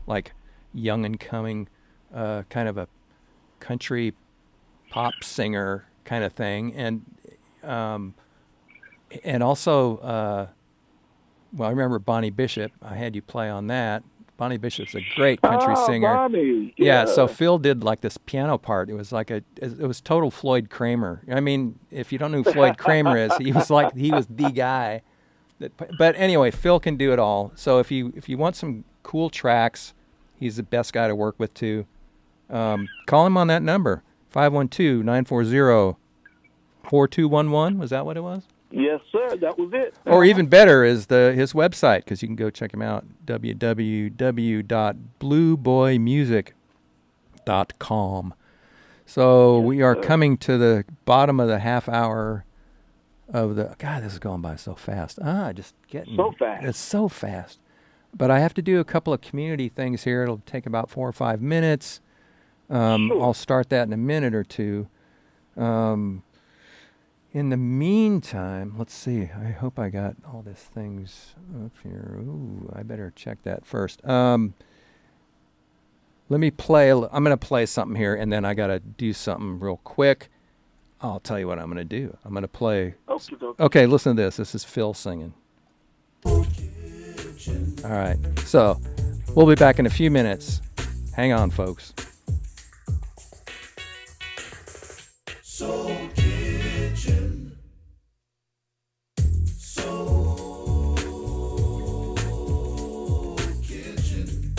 S1: like young and coming, kind of a country pop singer kind of thing, and also, well, I remember Bonnie Bishop. I had you play on that. Bonnie Bishop's a great country singer.
S2: Bonnie.
S1: Yeah, so Phil did like this piano part. It was like it was total Floyd Kramer. I mean, if you don't know who Floyd Kramer is, he was the guy. But anyway, Phil can do it all. So if you want some cool tracks, he's the best guy to work with too. Call him on that number, 512-940-4211. Was that what it was?
S2: Yes, sir. That was it.
S1: Or even better is his website, because you can go check him out, www.blueboymusic.com. So we are coming to the bottom of the half hour of the... God, this is going by so fast. Just getting...
S2: So fast.
S1: It's so fast. But I have to do a couple of community things here. It'll take about 4 or 5 minutes.
S2: Sure.
S1: I'll start that in a minute or two. In the meantime, let's see. I hope I got all these things up here. Ooh, I better check that first. Let me play. I'm going to play something here, and then I got to do something real quick. I'll tell you what I'm going to do. I'm going to play. Okay, listen to this. This is Phil singing. All right. So we'll be back in a few minutes. Hang on, folks.
S6: Soul Kitchen. Soul Kitchen.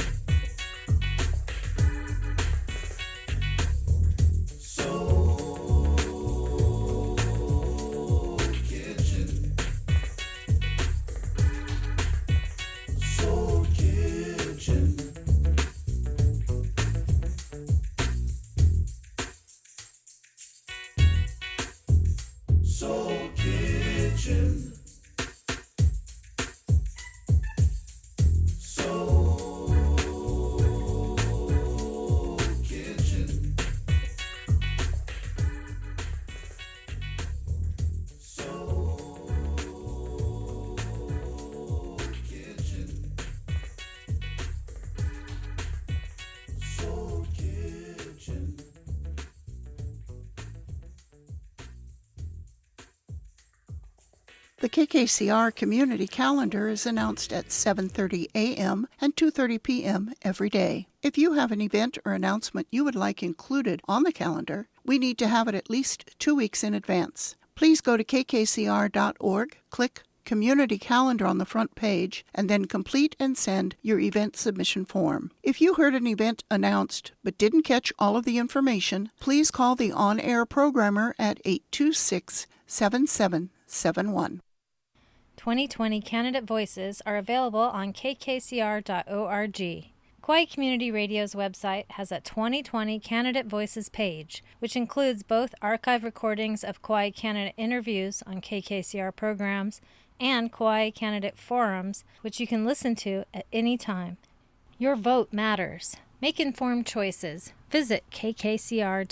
S6: Soul Kitchen. Soul Kitchen. Soul Kitchen. Soul Kitchen. Soul Kitchen. Soul Kitchen.
S12: The KKCR community calendar is announced at 7:30 a.m. and 2:30 p.m. every day. If you have an event or announcement you would like included on the calendar, we need to have it at least 2 weeks in advance. Please go to kkcr.org, click Community Calendar on the front page, and then complete and send your event submission form. If you heard an event announced but didn't catch all of the information, please call the on-air programmer at 826-7771.
S13: 2020 candidate voices are available on kkcr.org. Kauai Community Radio's website has a 2020 candidate voices page, which includes both archive recordings of Kauai candidate interviews on KKCR programs and Kauai candidate forums, which you can listen to at any time. Your vote matters. Make informed choices. Visit kkcr.org.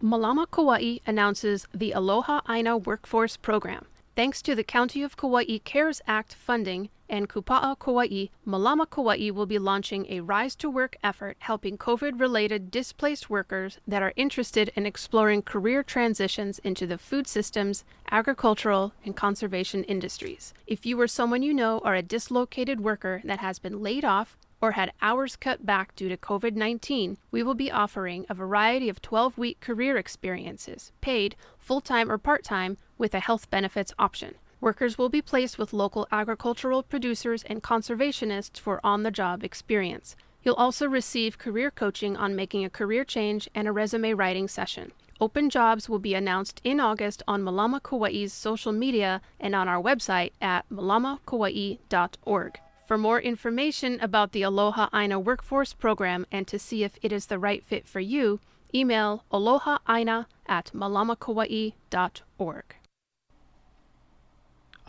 S14: Malama Kauai announces the Aloha Aina Workforce Program. Thanks to the County of Kauai CARES Act funding and Kupa'a Kauai, Malama Kauai will be launching a Rise to Work effort helping COVID-related displaced workers that are interested in exploring career transitions into the food systems, agricultural, and conservation industries. If you or someone you know are a dislocated worker that has been laid off or had hours cut back due to COVID-19, we will be offering a variety of 12-week career experiences, paid, full-time or part-time, with a health benefits option. Workers will be placed with local agricultural producers and conservationists for on-the-job experience. You'll also receive career coaching on making a career change and a resume writing session. Open jobs will be announced in August on Malama Kauai's social media and on our website at malamakauai.org. For more information about the Aloha Aina Workforce Program and to see if it is the right fit for you, email alohaina@malamakauai.org.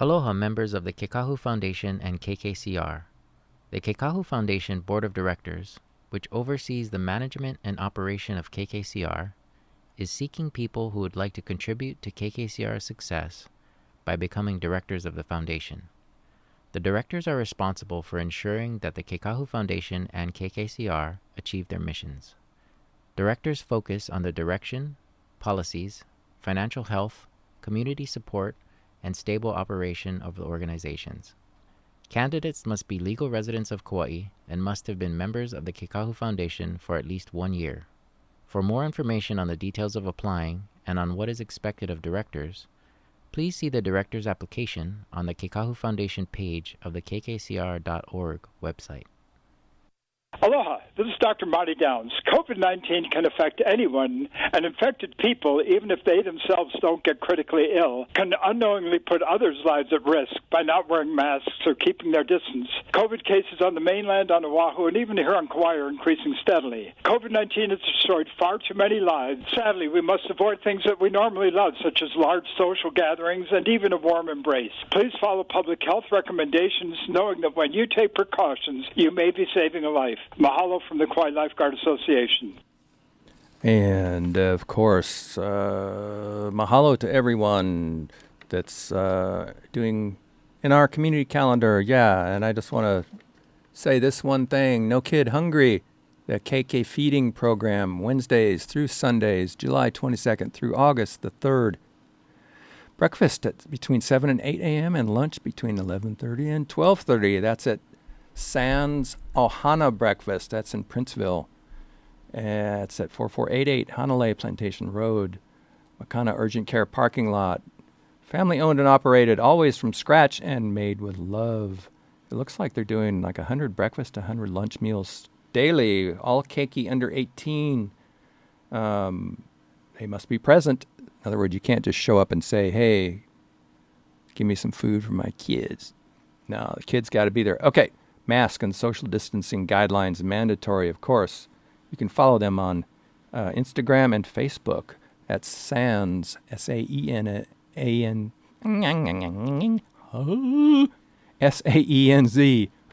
S15: Aloha, members of the Kekahu Foundation and KKCR. The Kekahu Foundation Board of Directors, which oversees the management and operation of KKCR, is seeking people who would like to contribute to KKCR's success by becoming directors of the foundation. The directors are responsible for ensuring that the Kekahu Foundation and KKCR achieve their missions. Directors focus on the direction, policies, financial health, community support, and stable operation of the organizations. Candidates must be legal residents of Kauai and must have been members of the Kekahu Foundation for at least 1 year. For more information on the details of applying and on what is expected of directors, please see the director's application on the Kekahu Foundation page of the kkcr.org website.
S16: Aloha, this is Dr. Marty Downs. COVID-19 can affect anyone, and infected people, even if they themselves don't get critically ill, can unknowingly put others' lives at risk by not wearing masks or keeping their distance. COVID cases on the mainland, on Oahu, and even here on Kauai are increasing steadily. COVID-19 has destroyed far too many lives. Sadly, we must avoid things that we normally love, such as large social gatherings and even a warm embrace. Please follow public health recommendations, knowing that when you take precautions, you may be saving a life. Mahalo from the Kauai Lifeguard Association.
S1: And, of course, mahalo to everyone that's doing in our community calendar. Yeah, and I just want to say this one thing. No Kid Hungry, the KK Feeding Program, Wednesdays through Sundays, July 22nd through August the 3rd. Breakfast at between 7 and 8 a.m. and lunch between 11:30 and 12:30. That's at Sans Ohana Breakfast. That's in Princeville. It's at 4488 Hanalei Plantation Road, Makana Urgent Care Parking Lot. Family owned and operated, always from scratch and made with love. It looks like they're doing like 100 breakfast, 100 lunch meals daily, all keiki under 18. They must be present. In other words, you can't just show up and say, hey, give me some food for my kids. No, the kids got to be there. Okay. Mask and social distancing guidelines mandatory, of course. You can follow them on Instagram and Facebook at SANZ, SAEN, SAENZ,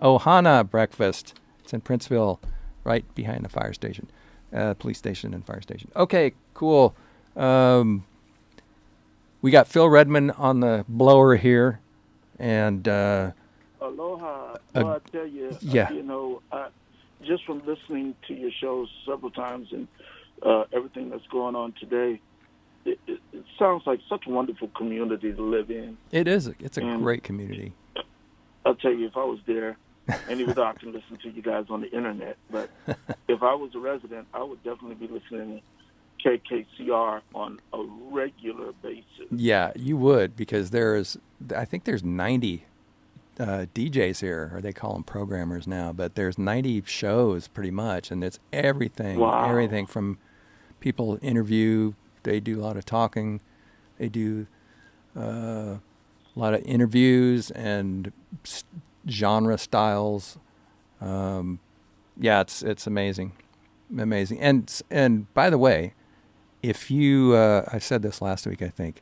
S1: Ohana Breakfast. It's in Princeville, right behind the fire station, police station and fire station. Okay, cool. We got Phil Redmond on the blower here, and
S2: Aloha. Well, I tell you, you know, just from listening to your shows several times and everything that's going on today, it sounds like such a wonderful community to live in.
S1: It is. It's a great community.
S2: I'll tell you, if I was there, and even though I can listen to you guys on the internet, but if I was a resident, I would definitely be listening to KKCR on a regular basis.
S1: Yeah, you would, because I think there's 90 DJs here, or they call them programmers now, but there's 90 shows pretty much, and it's everything.
S2: Wow.
S1: Everything from people interview, they do a lot of talking, they do a lot of interviews and genre styles. Yeah, it's amazing. And by the way, if you, I said this last week, I think,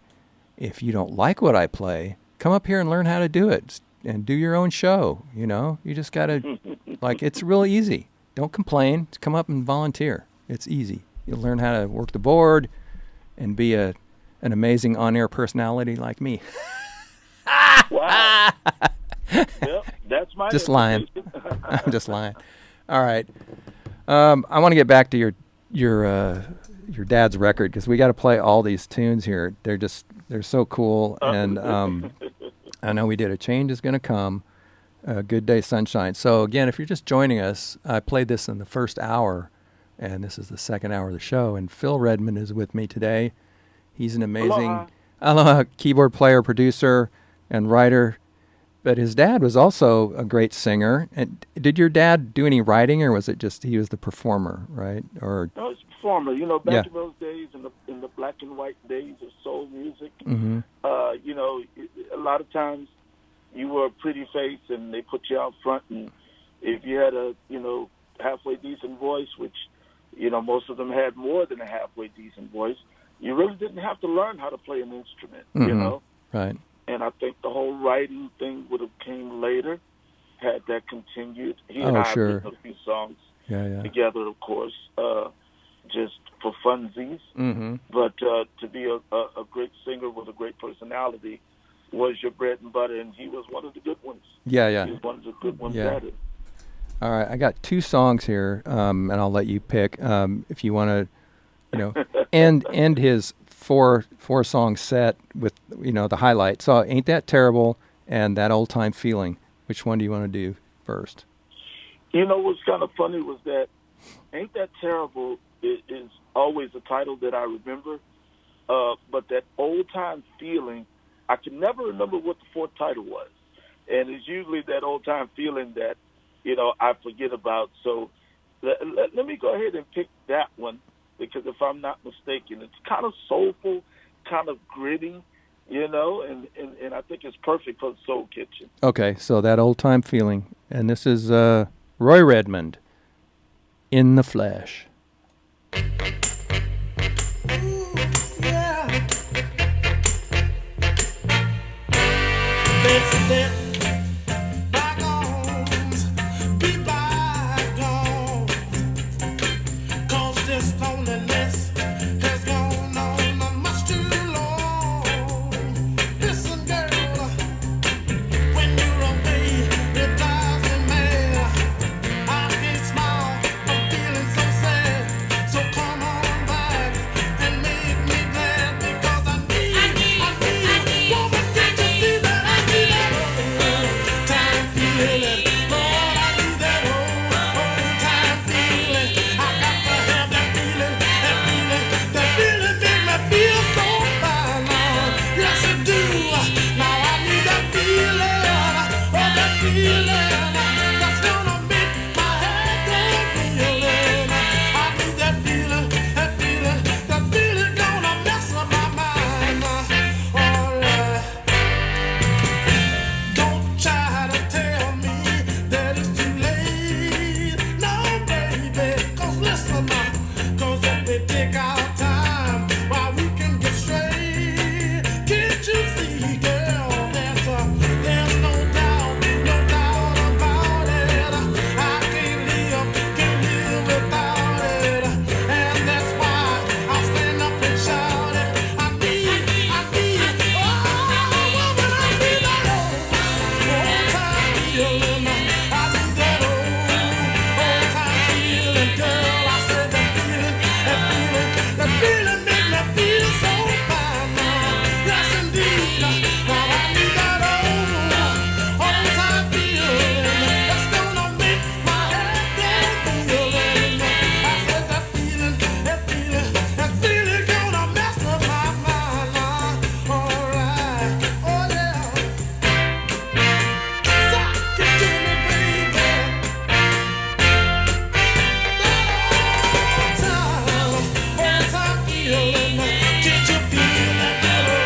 S1: if you don't like what I play, come up here and learn how to do it and do your own show. You know, you just got to, like, it's really easy. Don't complain. Just come up and volunteer. It's easy. You'll learn how to work the board and be an amazing on-air personality like me.
S2: Wow. Yep, that's my
S1: just lying. I'm just lying. All right. I want to get back to your dad's record, because we got to play all these tunes here. They're so cool. And I know we did A Change Is Gonna Come. Good Day Sunshine. So again, if you're just joining us, I played this in the first hour, and this is the second hour of the show. And Phil Redmond is with me today. He's an amazing aloha keyboard player, producer, and writer. But his dad was also a great singer. And did your dad do any writing, or was it just he was the performer, right? Or
S2: No, it's a performer. You know, back in those days, in the black and white days of soul music, you know, a lot of times you were a pretty face, and they put you out front. And if you had a, you know, halfway decent voice, which, you know, most of them had more than a halfway decent voice, you really didn't have to learn how to play an instrument, you know?
S1: Right.
S2: And I think the whole writing thing would have came later had that continued. He and I have written a few songs together, of course, just for funsies. But to be a great singer with a great personality was your bread and butter, and he was one of the good ones.
S1: Yeah.
S2: He was one of the good ones at it.
S1: All right, I got 2 songs here, and I'll let you pick if you want to, you know, end his four song set with, you know, the highlights. So Ain't That Terrible and That Old Time Feeling. Which one do you want to do first?
S2: You know, what's kind of funny was that Ain't That Terrible is always a title that I remember, but That Old Time Feeling, I can never remember what the fourth title was. And it's usually that old time feeling that, you know, I forget about. So let me go ahead and pick that one, because if I'm not mistaken, it's kind of soulful, kind of gritty, you know, and I think it's perfect for the Soul Kitchen.
S1: Okay, so That Old Time Feeling. And this is Roy Redmond, In the Flesh.
S6: Let's let bygones be bygones, 'cause this loneliness has gone on much too long. Listen, girl, when you're away, it drives me mad. I can't smile, I'm feeling so sad. So come on back and make me glad, because I need woman, can't you see that I need that old time feeling? Lord, I need that old time feeling. I got to have that feeling, that feeling make me feel so fine now. Yes, it do. Now I need that feeling, that feeling that's gonna make my head go feeling. I need that feeling, that feeling gonna mess up my mind. Alright. Don't try to tell me that it's too late. No, baby, 'cause listen now, 'cause if we take our time while we can get straight, can't you see, girl, there's no doubt about it. I can't live without it, and that's why I'll stand up and shout it. I need, oh, woman, I need that old time feeling. I need that old time feeling, girl. I said that feeling make me feel so fine now. Yes, indeed. Now I need that old time feeling that's gonna make my head go feeling. I said that feeling gonna mess up my mind now. Alright, oh yeah. Sock it to me, baby. Old time feeling. Can't you feel that old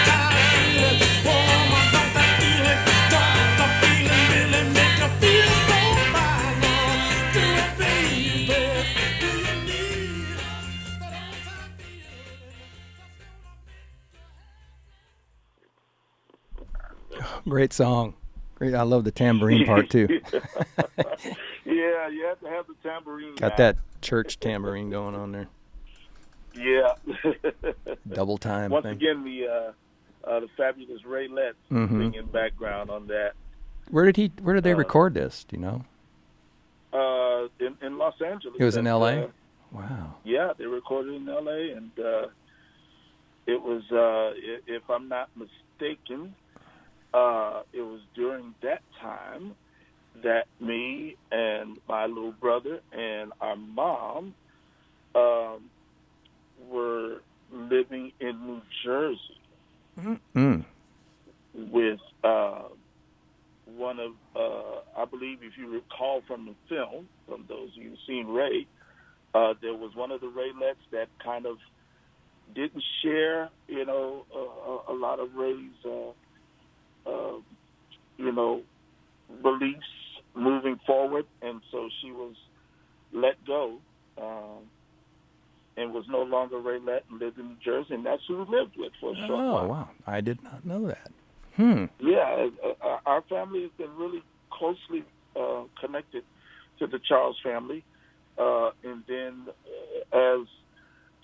S6: time feeling? Woman, don't that feeling really make you feel so fine now? Do it, baby. Do you need that old time
S1: Great song. Great. I love the tambourine part too.
S2: Yeah, you have to have the tambourine.
S1: Got that church tambourine going on there.
S2: Yeah.
S1: Double time
S2: Once
S1: thing.
S2: again, the fabulous Ray Letts singing background on that.
S1: Where did they record this? Do you know?
S2: In Los Angeles.
S1: It was in L.A.? Wow.
S2: Yeah, they recorded in L.A. and it was, if I'm not mistaken, it was during that time that me and my little brother and our mom were living in New Jersey with one of, I believe, if you recall from the film, from those of you who've seen Ray, there was one of the Raylets that kind of didn't share, a lot of Ray's, beliefs moving forward, and so she was let go and was no longer Raylet and lived in New Jersey, and that's who we lived with for a short while.
S1: Oh, wow. I did not know that.
S2: Yeah, our family has been really closely connected to the Charles family, and then as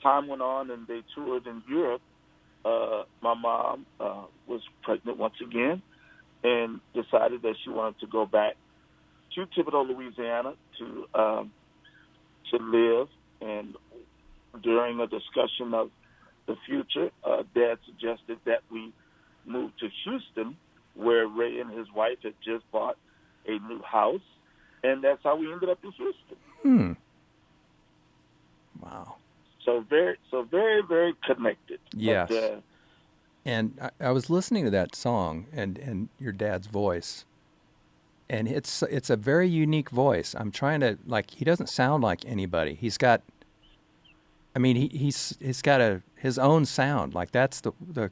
S2: time went on and they toured in Europe, my mom was pregnant once again and decided that she wanted to go back to Thibodaux, Louisiana to live. And during a discussion of the future, Dad suggested that we move to Houston, where Ray and his wife had just bought a new house, and that's how we ended up in Houston.
S1: Wow.
S2: So very, very connected.
S1: Yes.
S2: But,
S1: and I was listening to that song and your dad's voice, and it's a very unique voice. I'm trying to, he doesn't sound like anybody. He's got, he's got his own sound. Like, that's the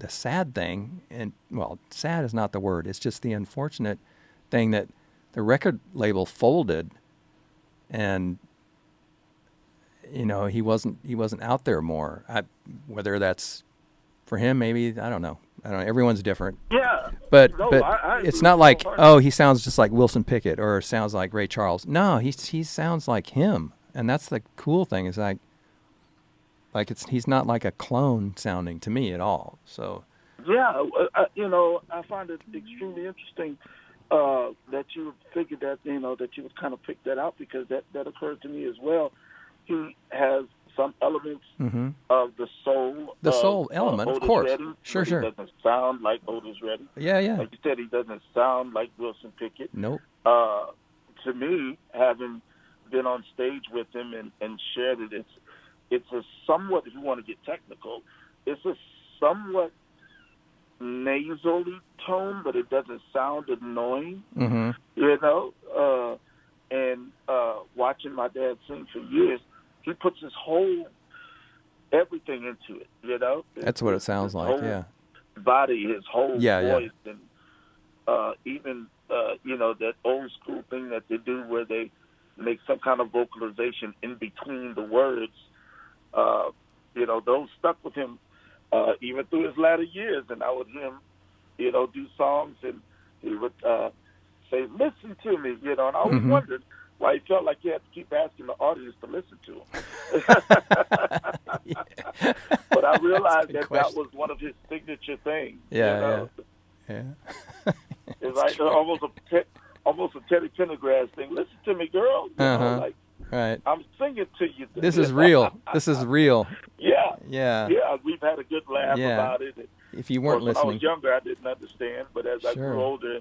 S1: sad thing, and, well, sad is not the word. It's just the unfortunate thing that the record label folded, and he wasn't out there more. Whether that's for him, maybe, I don't know. Everyone's different.
S2: Yeah.
S1: But
S2: I
S1: it's
S2: agree
S1: not like,
S2: wholeheartedly.
S1: he sounds just like Wilson Pickett or sounds like Ray Charles. No, he sounds like him, and that's the cool thing. Is he's not like a clone sounding to me at all. So.
S2: Yeah, I find it extremely interesting that you would figure that, that you would kind of pick that out, because that occurred to me as well. He has some elements of the soul.
S1: The soul element, of
S2: Otis
S1: course.
S2: Redding,
S1: Sure.
S2: He doesn't sound like Otis Redding.
S1: Yeah.
S2: Like you said, he doesn't sound like Wilson Pickett.
S1: Nope.
S2: To me, having been on stage with him and shared it, it's a somewhat, if you want to get technical, it's a somewhat nasally tone, but it doesn't sound annoying. And watching my dad sing for years, he puts his whole everything into it.
S1: That's what it sounds like. Yeah.
S2: Body, his whole voice,
S1: yeah.
S2: and even that old school thing that they do where they make some kind of vocalization in between the words. Those stuck with him even through his latter years, and I would hear him, do songs, and he would say, "Listen to me," and I always wondered why he felt like he had to keep asking the audience to listen to him. But I realized that was one of his signature things.
S1: Yeah.
S2: It's like almost a Teddy Pendergrass thing. Listen to me, girl.
S1: Right.
S2: I'm singing to you.
S1: This is real. This is real.
S2: Yeah.
S1: Yeah.
S2: Yeah, we've had a good laugh about it.
S1: If you weren't listening.
S2: When I was younger, I didn't understand, but as I grew older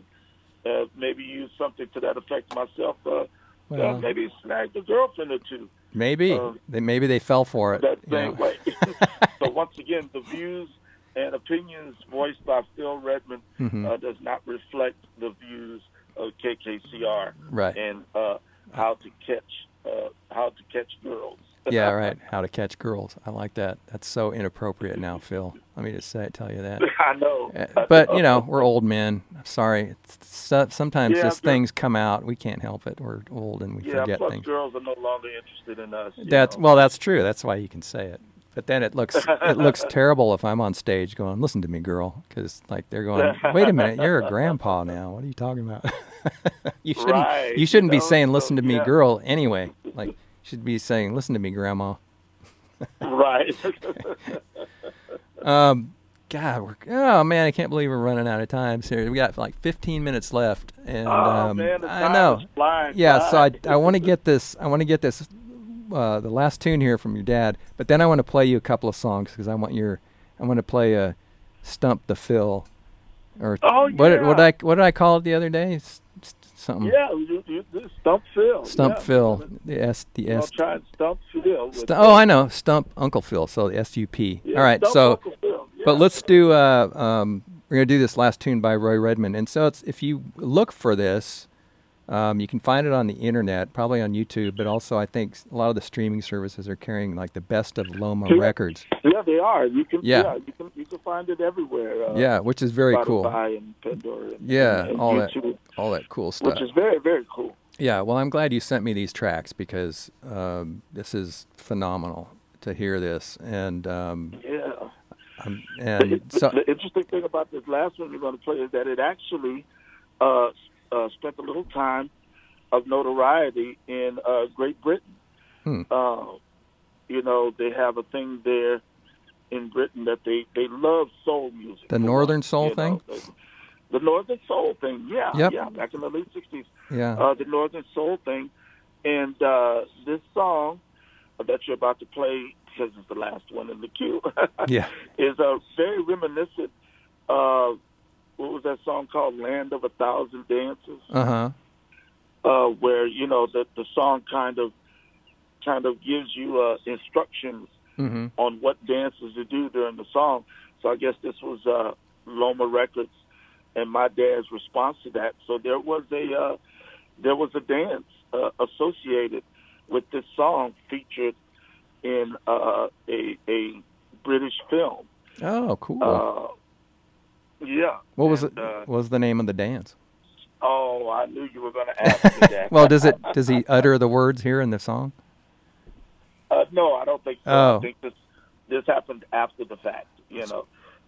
S2: and maybe used something to that effect myself, maybe snagged a girlfriend or two.
S1: Maybe. They fell for it.
S2: That same way. So once again, the views and opinions voiced by Phil Redmond does not reflect the views of KKCR and how to catch girls.
S1: Yeah, right. How to catch girls. I like that. That's so inappropriate now, Phil. Let me just tell you that.
S2: I know.
S1: But we're old men. Sorry. Sometimes just things come out. We can't help it. We're old and we forget
S2: plus
S1: things.
S2: Girls are no longer interested in us.
S1: That's true. That's why you can say it. But then it looks terrible if I'm on stage going, "Listen to me, girl," because they're going, "Wait a minute, you're a grandpa now. What are you talking about?" You shouldn't be saying, "Listen to me, girl." Anyway, you should be saying, "Listen to me, grandma."
S2: Right.
S1: God, I can't believe we're running out of time. Seriously, we got 15 minutes left, and
S2: the time
S1: I know.
S2: is flying
S1: Yeah,
S2: by.
S1: so I want to get this. The last tune here from your dad, but then I want to play you a couple of songs because I want to play a Stump the Phil, Or
S2: Oh,
S1: what did I call it the other day? Something.
S2: Yeah, Stump Phil.
S1: Stump
S2: yeah.
S1: Phil. The S.
S2: I'll try Stump Phil.
S1: I know. Stump Uncle Phil. So the SUP.
S2: Yeah,
S1: All right.
S2: Stump
S1: So,
S2: Uncle Phil. Yeah.
S1: but let's do. We're gonna do this last tune by Roy Redmond, and so if you look for this, you can find it on the internet, probably on YouTube, but also I think a lot of the streaming services are carrying like the best of Loma records.
S2: Yeah, they are. You can.
S1: Yeah.
S2: You can find it everywhere.
S1: Yeah, which is very
S2: Spotify
S1: cool.
S2: And Pandora. And
S1: all
S2: YouTube,
S1: that cool stuff.
S2: which is very, very cool.
S1: Yeah, well, I'm glad you sent me these tracks because this is phenomenal to hear this, and
S2: The interesting thing about this last one you're going to play is that it actually spent a little time of notoriety in Great Britain. They have a thing there in Britain that they love soul music.
S1: The Northern Soul thing?
S2: The Northern Soul thing, yeah.
S1: Yep.
S2: Yeah, back in the late 60s.
S1: Yeah.
S2: The Northern Soul thing. And this song that you're about to play, because it's the last one in the queue, is very reminiscent of, what was that song called, Land of a Thousand Dances?
S1: Uh-huh.
S2: Where, the song kind of gives you instructions on what dances to do during the song. So I guess this was Loma Records and my dad's response to that. So there was a dance associated with this song featured in a British film.
S1: Oh, cool.
S2: Yeah.
S1: What was what was the name of the dance?
S2: Oh, I knew you were going to ask me that.
S1: Well, does he utter the words here in the song?
S2: No, I don't think so.
S1: Oh.
S2: I think this happened after the fact,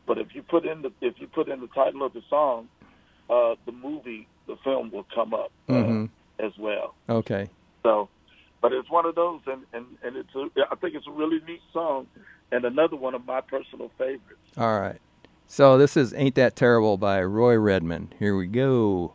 S2: But if you put in the title of the song, the film will come up as well.
S1: Okay.
S2: So, but it's one of those, and I think it's a really neat song, and another one of my personal favorites.
S1: All right. So this is Ain't That Terrible by Roy Redmond. Here we go.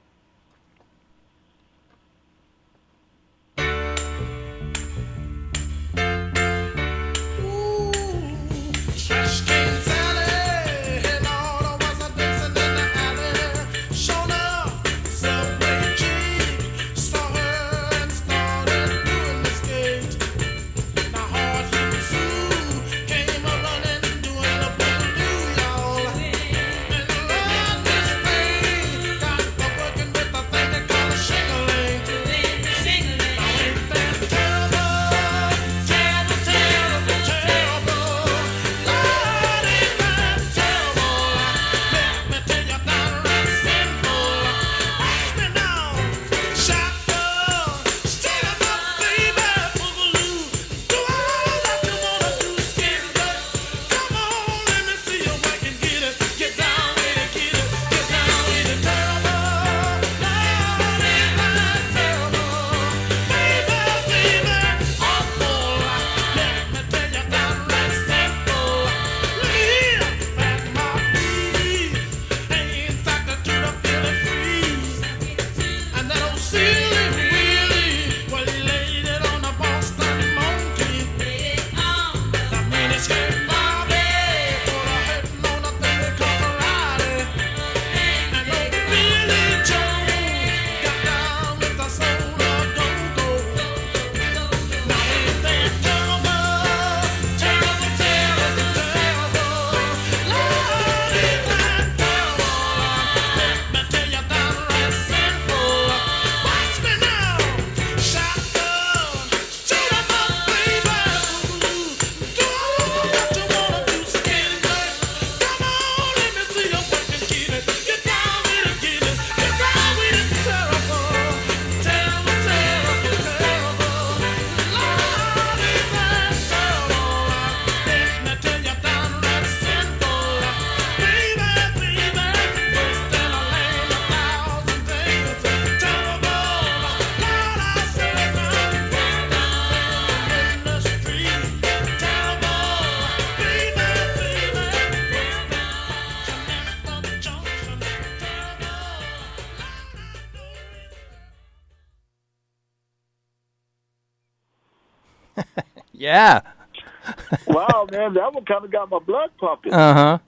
S1: Yeah.
S2: Wow, man, that one kind of got my blood pumping.
S1: Uh-huh.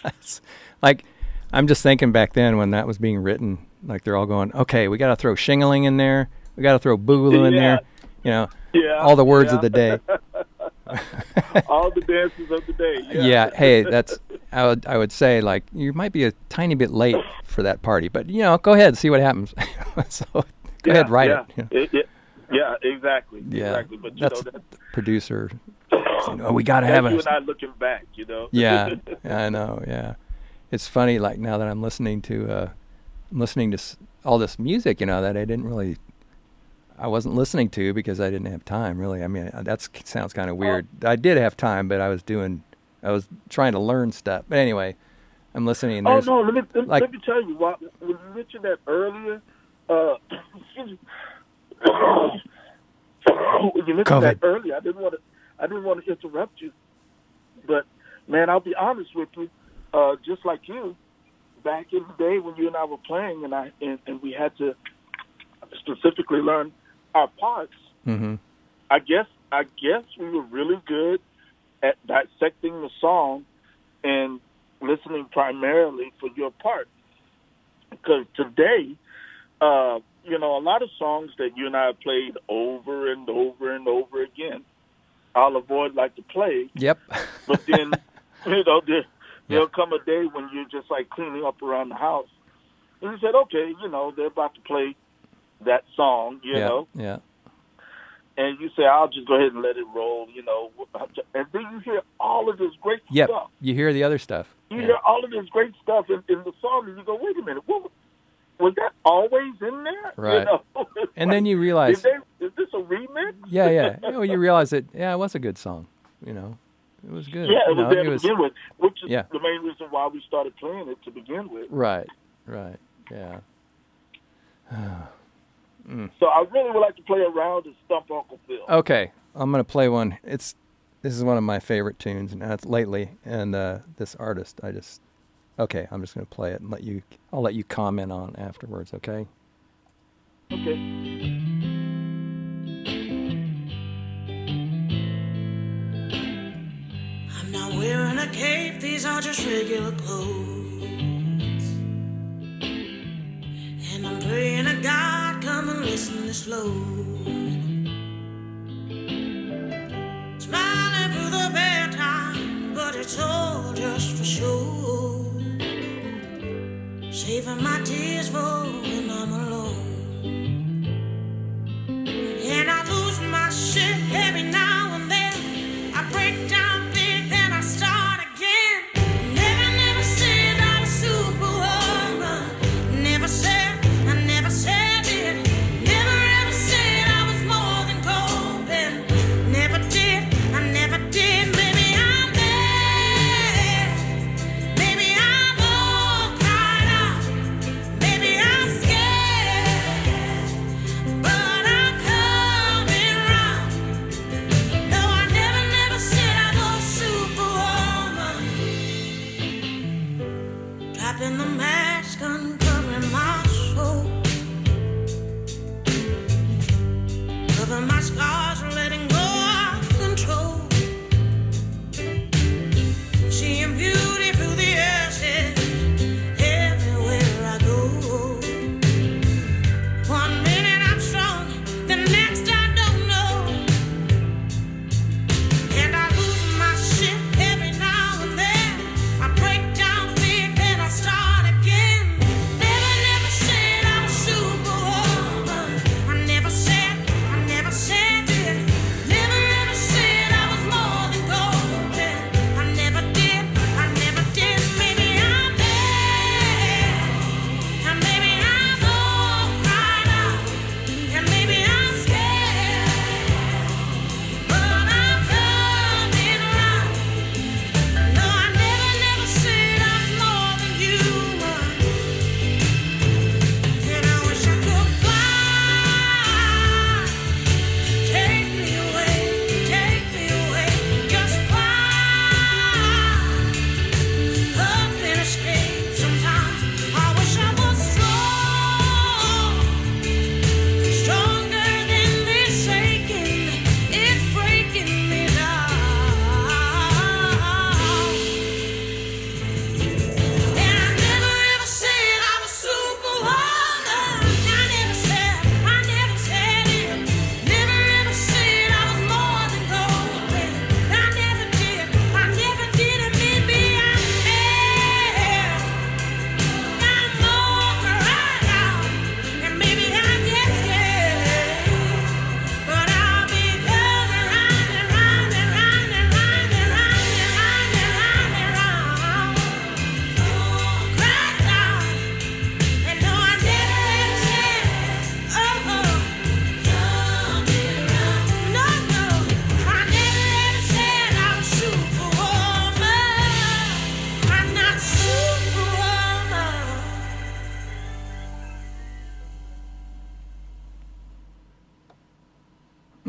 S1: It's like I'm just thinking back then when that was being written, like they're all going, okay, we got to throw shingling in there. We got to throw boogaloo in there. You know, all the words of the day.
S2: All the dances of the day.
S1: Yeah. Hey, I would say, like, you might be a tiny bit late for that party, but, you know, go ahead, see what happens. So go ahead, write it. You know.
S2: Yeah, exactly.
S1: Yeah.
S2: Exactly. But,
S1: that's
S2: the
S1: producer. Oh, we got to have it.
S2: You and I looking back, you know.
S1: Yeah, I know. Yeah, it's funny. Like now that I'm listening to all this music, you know, that I wasn't listening to because I didn't have time. Really, I mean, that sounds kind of weird. I did have time, but I was trying to learn stuff. But anyway, I'm listening. And
S2: let me tell you. When you mentioned that earlier, when you mentioned that earlier, I didn't want to interrupt you, but man, I'll be honest with you. Just like you, back in the day when you and I were playing, and we had to specifically learn our parts.
S1: Mm-hmm.
S2: I guess we were really good at dissecting the song and listening primarily for your part. Because today, you know, a lot of songs that you and I have played over and over and over again, I'll avoid like to play.
S1: Yep.
S2: But then, you know, there'll come a day when you're just like cleaning up around the house. And you said, okay, you know, they're about to play that song, you know.
S1: Yeah.
S2: And you say, I'll just go ahead and let it roll, you know. And then you hear all of this great stuff.
S1: You hear the other stuff.
S2: You hear all of this great stuff in the song, and you go, wait a minute, was that always in there?
S1: Right.
S2: You know?
S1: And then you realize,
S2: is this a remix?
S1: Yeah. You know, you realize that, it was a good song, you know. It was good.
S2: Yeah, it was there to begin with, which is
S1: the
S2: main reason why we started playing it to begin with.
S1: Right, yeah.
S2: So I really would like to play a round of Stump Uncle Phil.
S1: Okay, I'm going to play one. This is one of my favorite tunes lately, and this artist, I'm just going to play it and I'll let you comment on afterwards, okay?
S2: Okay.
S6: I'm not wearing a cape, these are just regular clothes. And I'm praying to God, come and listen this low. Smiling through the bad time, but it's all just for show. Saving my tears for when I'm alone. And I lose my shit every now and then. I break down big, then I start again. Never said I was superwoman. Never said it. Never ever said I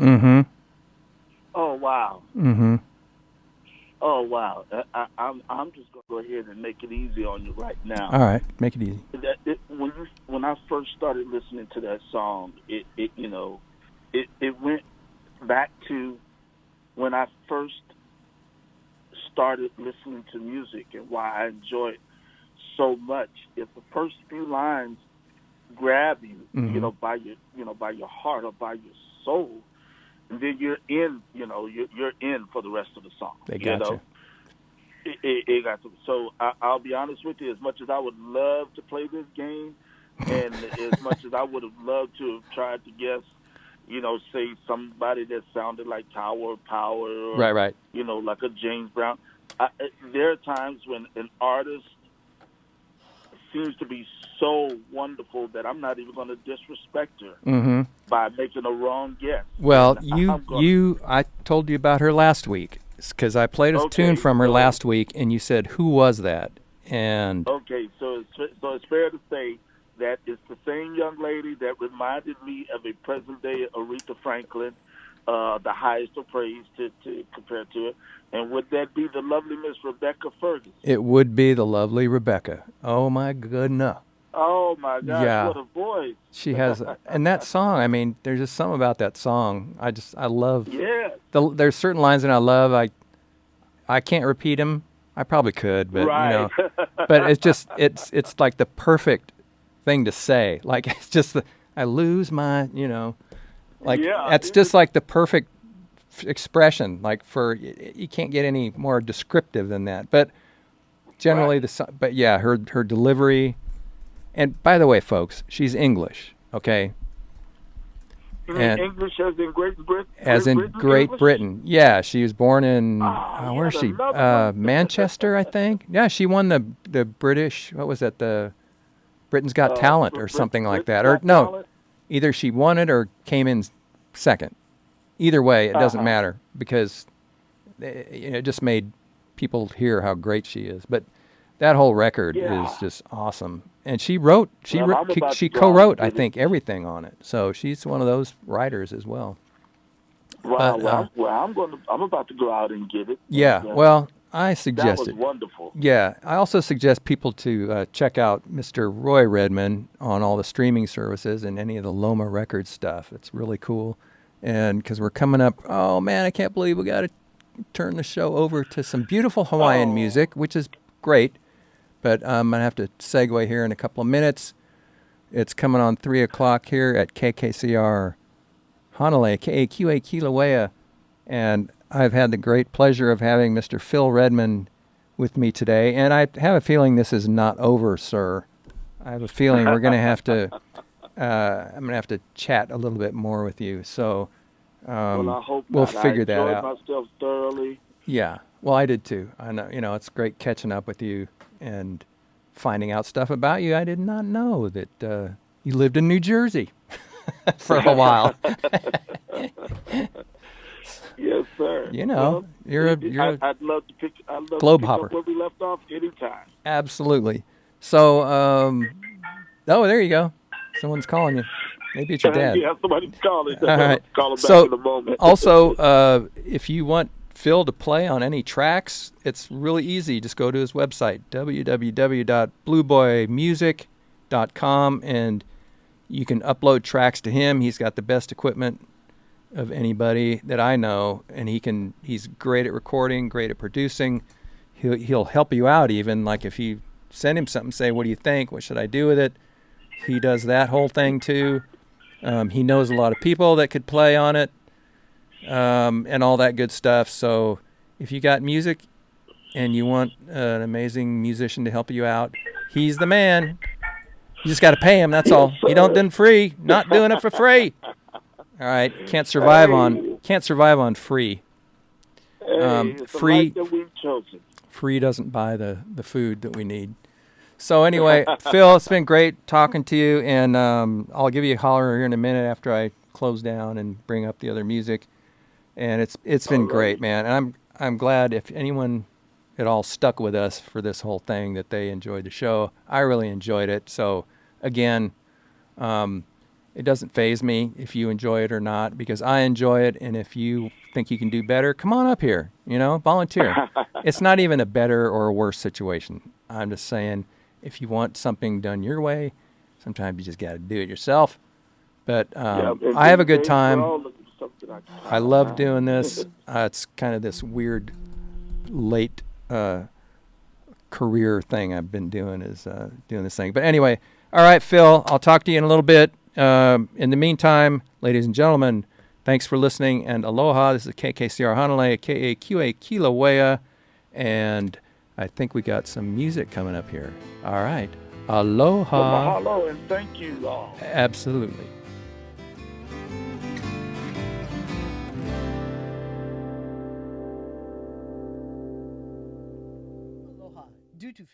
S1: Mm-hmm.
S2: Oh wow.
S1: Mm-hmm.
S2: Oh wow. I'm just gonna go ahead and make it easy on you right now.
S1: All right, make it easy.
S2: When I first started listening to that song, it went back to when I first started listening to music and why I enjoy it so much. If the first few lines grab you,
S1: Mm-hmm.
S2: by your heart or by your soul, and then you're in, you're in for the rest of the song.
S1: They got you.
S2: It got to. So I'll be honest with you. As much as I would love to play this game, and as much as I would have loved to have tried to guess, say somebody that sounded like Tower of Power, or,
S1: Right.
S2: like a James Brown. There are times when an artist seems to be so wonderful that I'm not even going to disrespect her
S1: Mm-hmm.
S2: by making a wrong guess.
S1: Well,
S2: And
S1: I told you about her last week because I played a tune from her last week, and you said, "Who was that?" And
S2: okay, so it's fair to say that it's the same young lady that reminded me of a present-day Aretha Franklin, the highest of praise to compare to it. And would that be the lovely Miss Rebecca Ferguson?
S1: it would be the lovely Rebecca. Oh my goodness.
S2: Oh my gosh,
S1: Yeah.
S2: what a voice!
S1: She has, and that song. I mean, there's just something about that song. I love.
S2: Yeah.
S1: There's certain lines that I love. I can't repeat them. I probably could, but
S2: Right.
S1: but it's just it's like the perfect thing to say. Like it's just I lose my, like
S2: Yeah,
S1: that's just like the perfect expression. Like you can't get any more descriptive than that. But generally but yeah, her delivery. And by the way, folks, she's English, okay?
S2: You mean English as in Great Britain?
S1: As in Great Britain. Yeah, she was born in, where's she? Manchester, I think. Yeah, she won the British, what was that, the Britain's Got Talent or something like that. Or no, either she won it or came in second. Either way, it doesn't matter because it just made people hear how great she is. But that whole record is just awesome. And she co-wrote, I think, everything on it. So she's one of those writers as well.
S2: Wow. I'm about to go out and get it.
S1: Yeah. Well, I suggest
S2: that was wonderful.
S1: Yeah. I also suggest people to check out Mr. Roy Redmond on all the streaming services and any of the Loma Records stuff. It's really cool. And because we're coming up, oh man, I can't believe we got to turn the show over to some beautiful Hawaiian music, which is great. But I'm going to have to segue here in a couple of minutes. It's coming on 3 o'clock here at KKCR Honolulu, KAQA Kilauea. And I've had the great pleasure of having Mr. Phil Redmond with me today. And I have a feeling this is not over, sir. I have a feeling we're going to have to, I'm going to have to chat a little bit more with you. So
S2: well, I hope
S1: we'll
S2: not.
S1: figure that out.
S2: I enjoyed myself thoroughly.
S1: Yeah. Well, I did too. I know, it's great catching up with you and finding out stuff about you. I did not know that you lived in New Jersey for a while.
S2: Yes, sir.
S1: Well,
S2: I'd love to pick. I'd love
S1: globe
S2: to pick
S1: hopper.
S2: up where we left off anytime.
S1: Absolutely. So, oh, there you go. Someone's calling you. Maybe it's your dad.
S2: Yeah, somebody's calling.
S1: All right.
S2: Call him back in a moment.
S1: Also, if you want Phil to play on any tracks, it's really easy. Just go to his website, www.blueboymusic.com, and you can upload tracks to him. He's got the best equipment of anybody that I know, and he's great at recording, great at producing. He'll help you out even, like if you send him something, say, what do you think? What should I do with it? He does that whole thing too. He knows a lot of people that could play on it, and all that good stuff. So if you got music and you want an amazing musician to help you out, he's the man. You just got to pay him. That's all. You don't do it free. Not doing it for free. All right. Can't survive on free. Free. Free doesn't buy the food that we need. So anyway, Phil, it's been great talking to you, and I'll give you a holler here in a minute after I close down and bring up the other music. And it's been great, man. And I'm glad if anyone at all stuck with us for this whole thing that they enjoyed the show. I really enjoyed it. So again, It doesn't faze me if you enjoy it or not, because I enjoy it. And if you think you can do better, come on up here, volunteer. It's not even a better or a worse situation. I'm just saying, if you want something done your way, sometimes you just got to do it yourself. But I have a good time. I love doing this. It's kind of this weird late career thing I've been doing, is doing this thing. But anyway, all right, Phil, I'll talk to you in a little bit. In the meantime, ladies and gentlemen, thanks for listening, and aloha. This is KKCR Hanalei, KAQA Kilauea, and I think we got some music coming up here. All right. Aloha.
S2: Well, mahalo, and thank you all.
S1: Absolutely.
S4: Aloha. Due to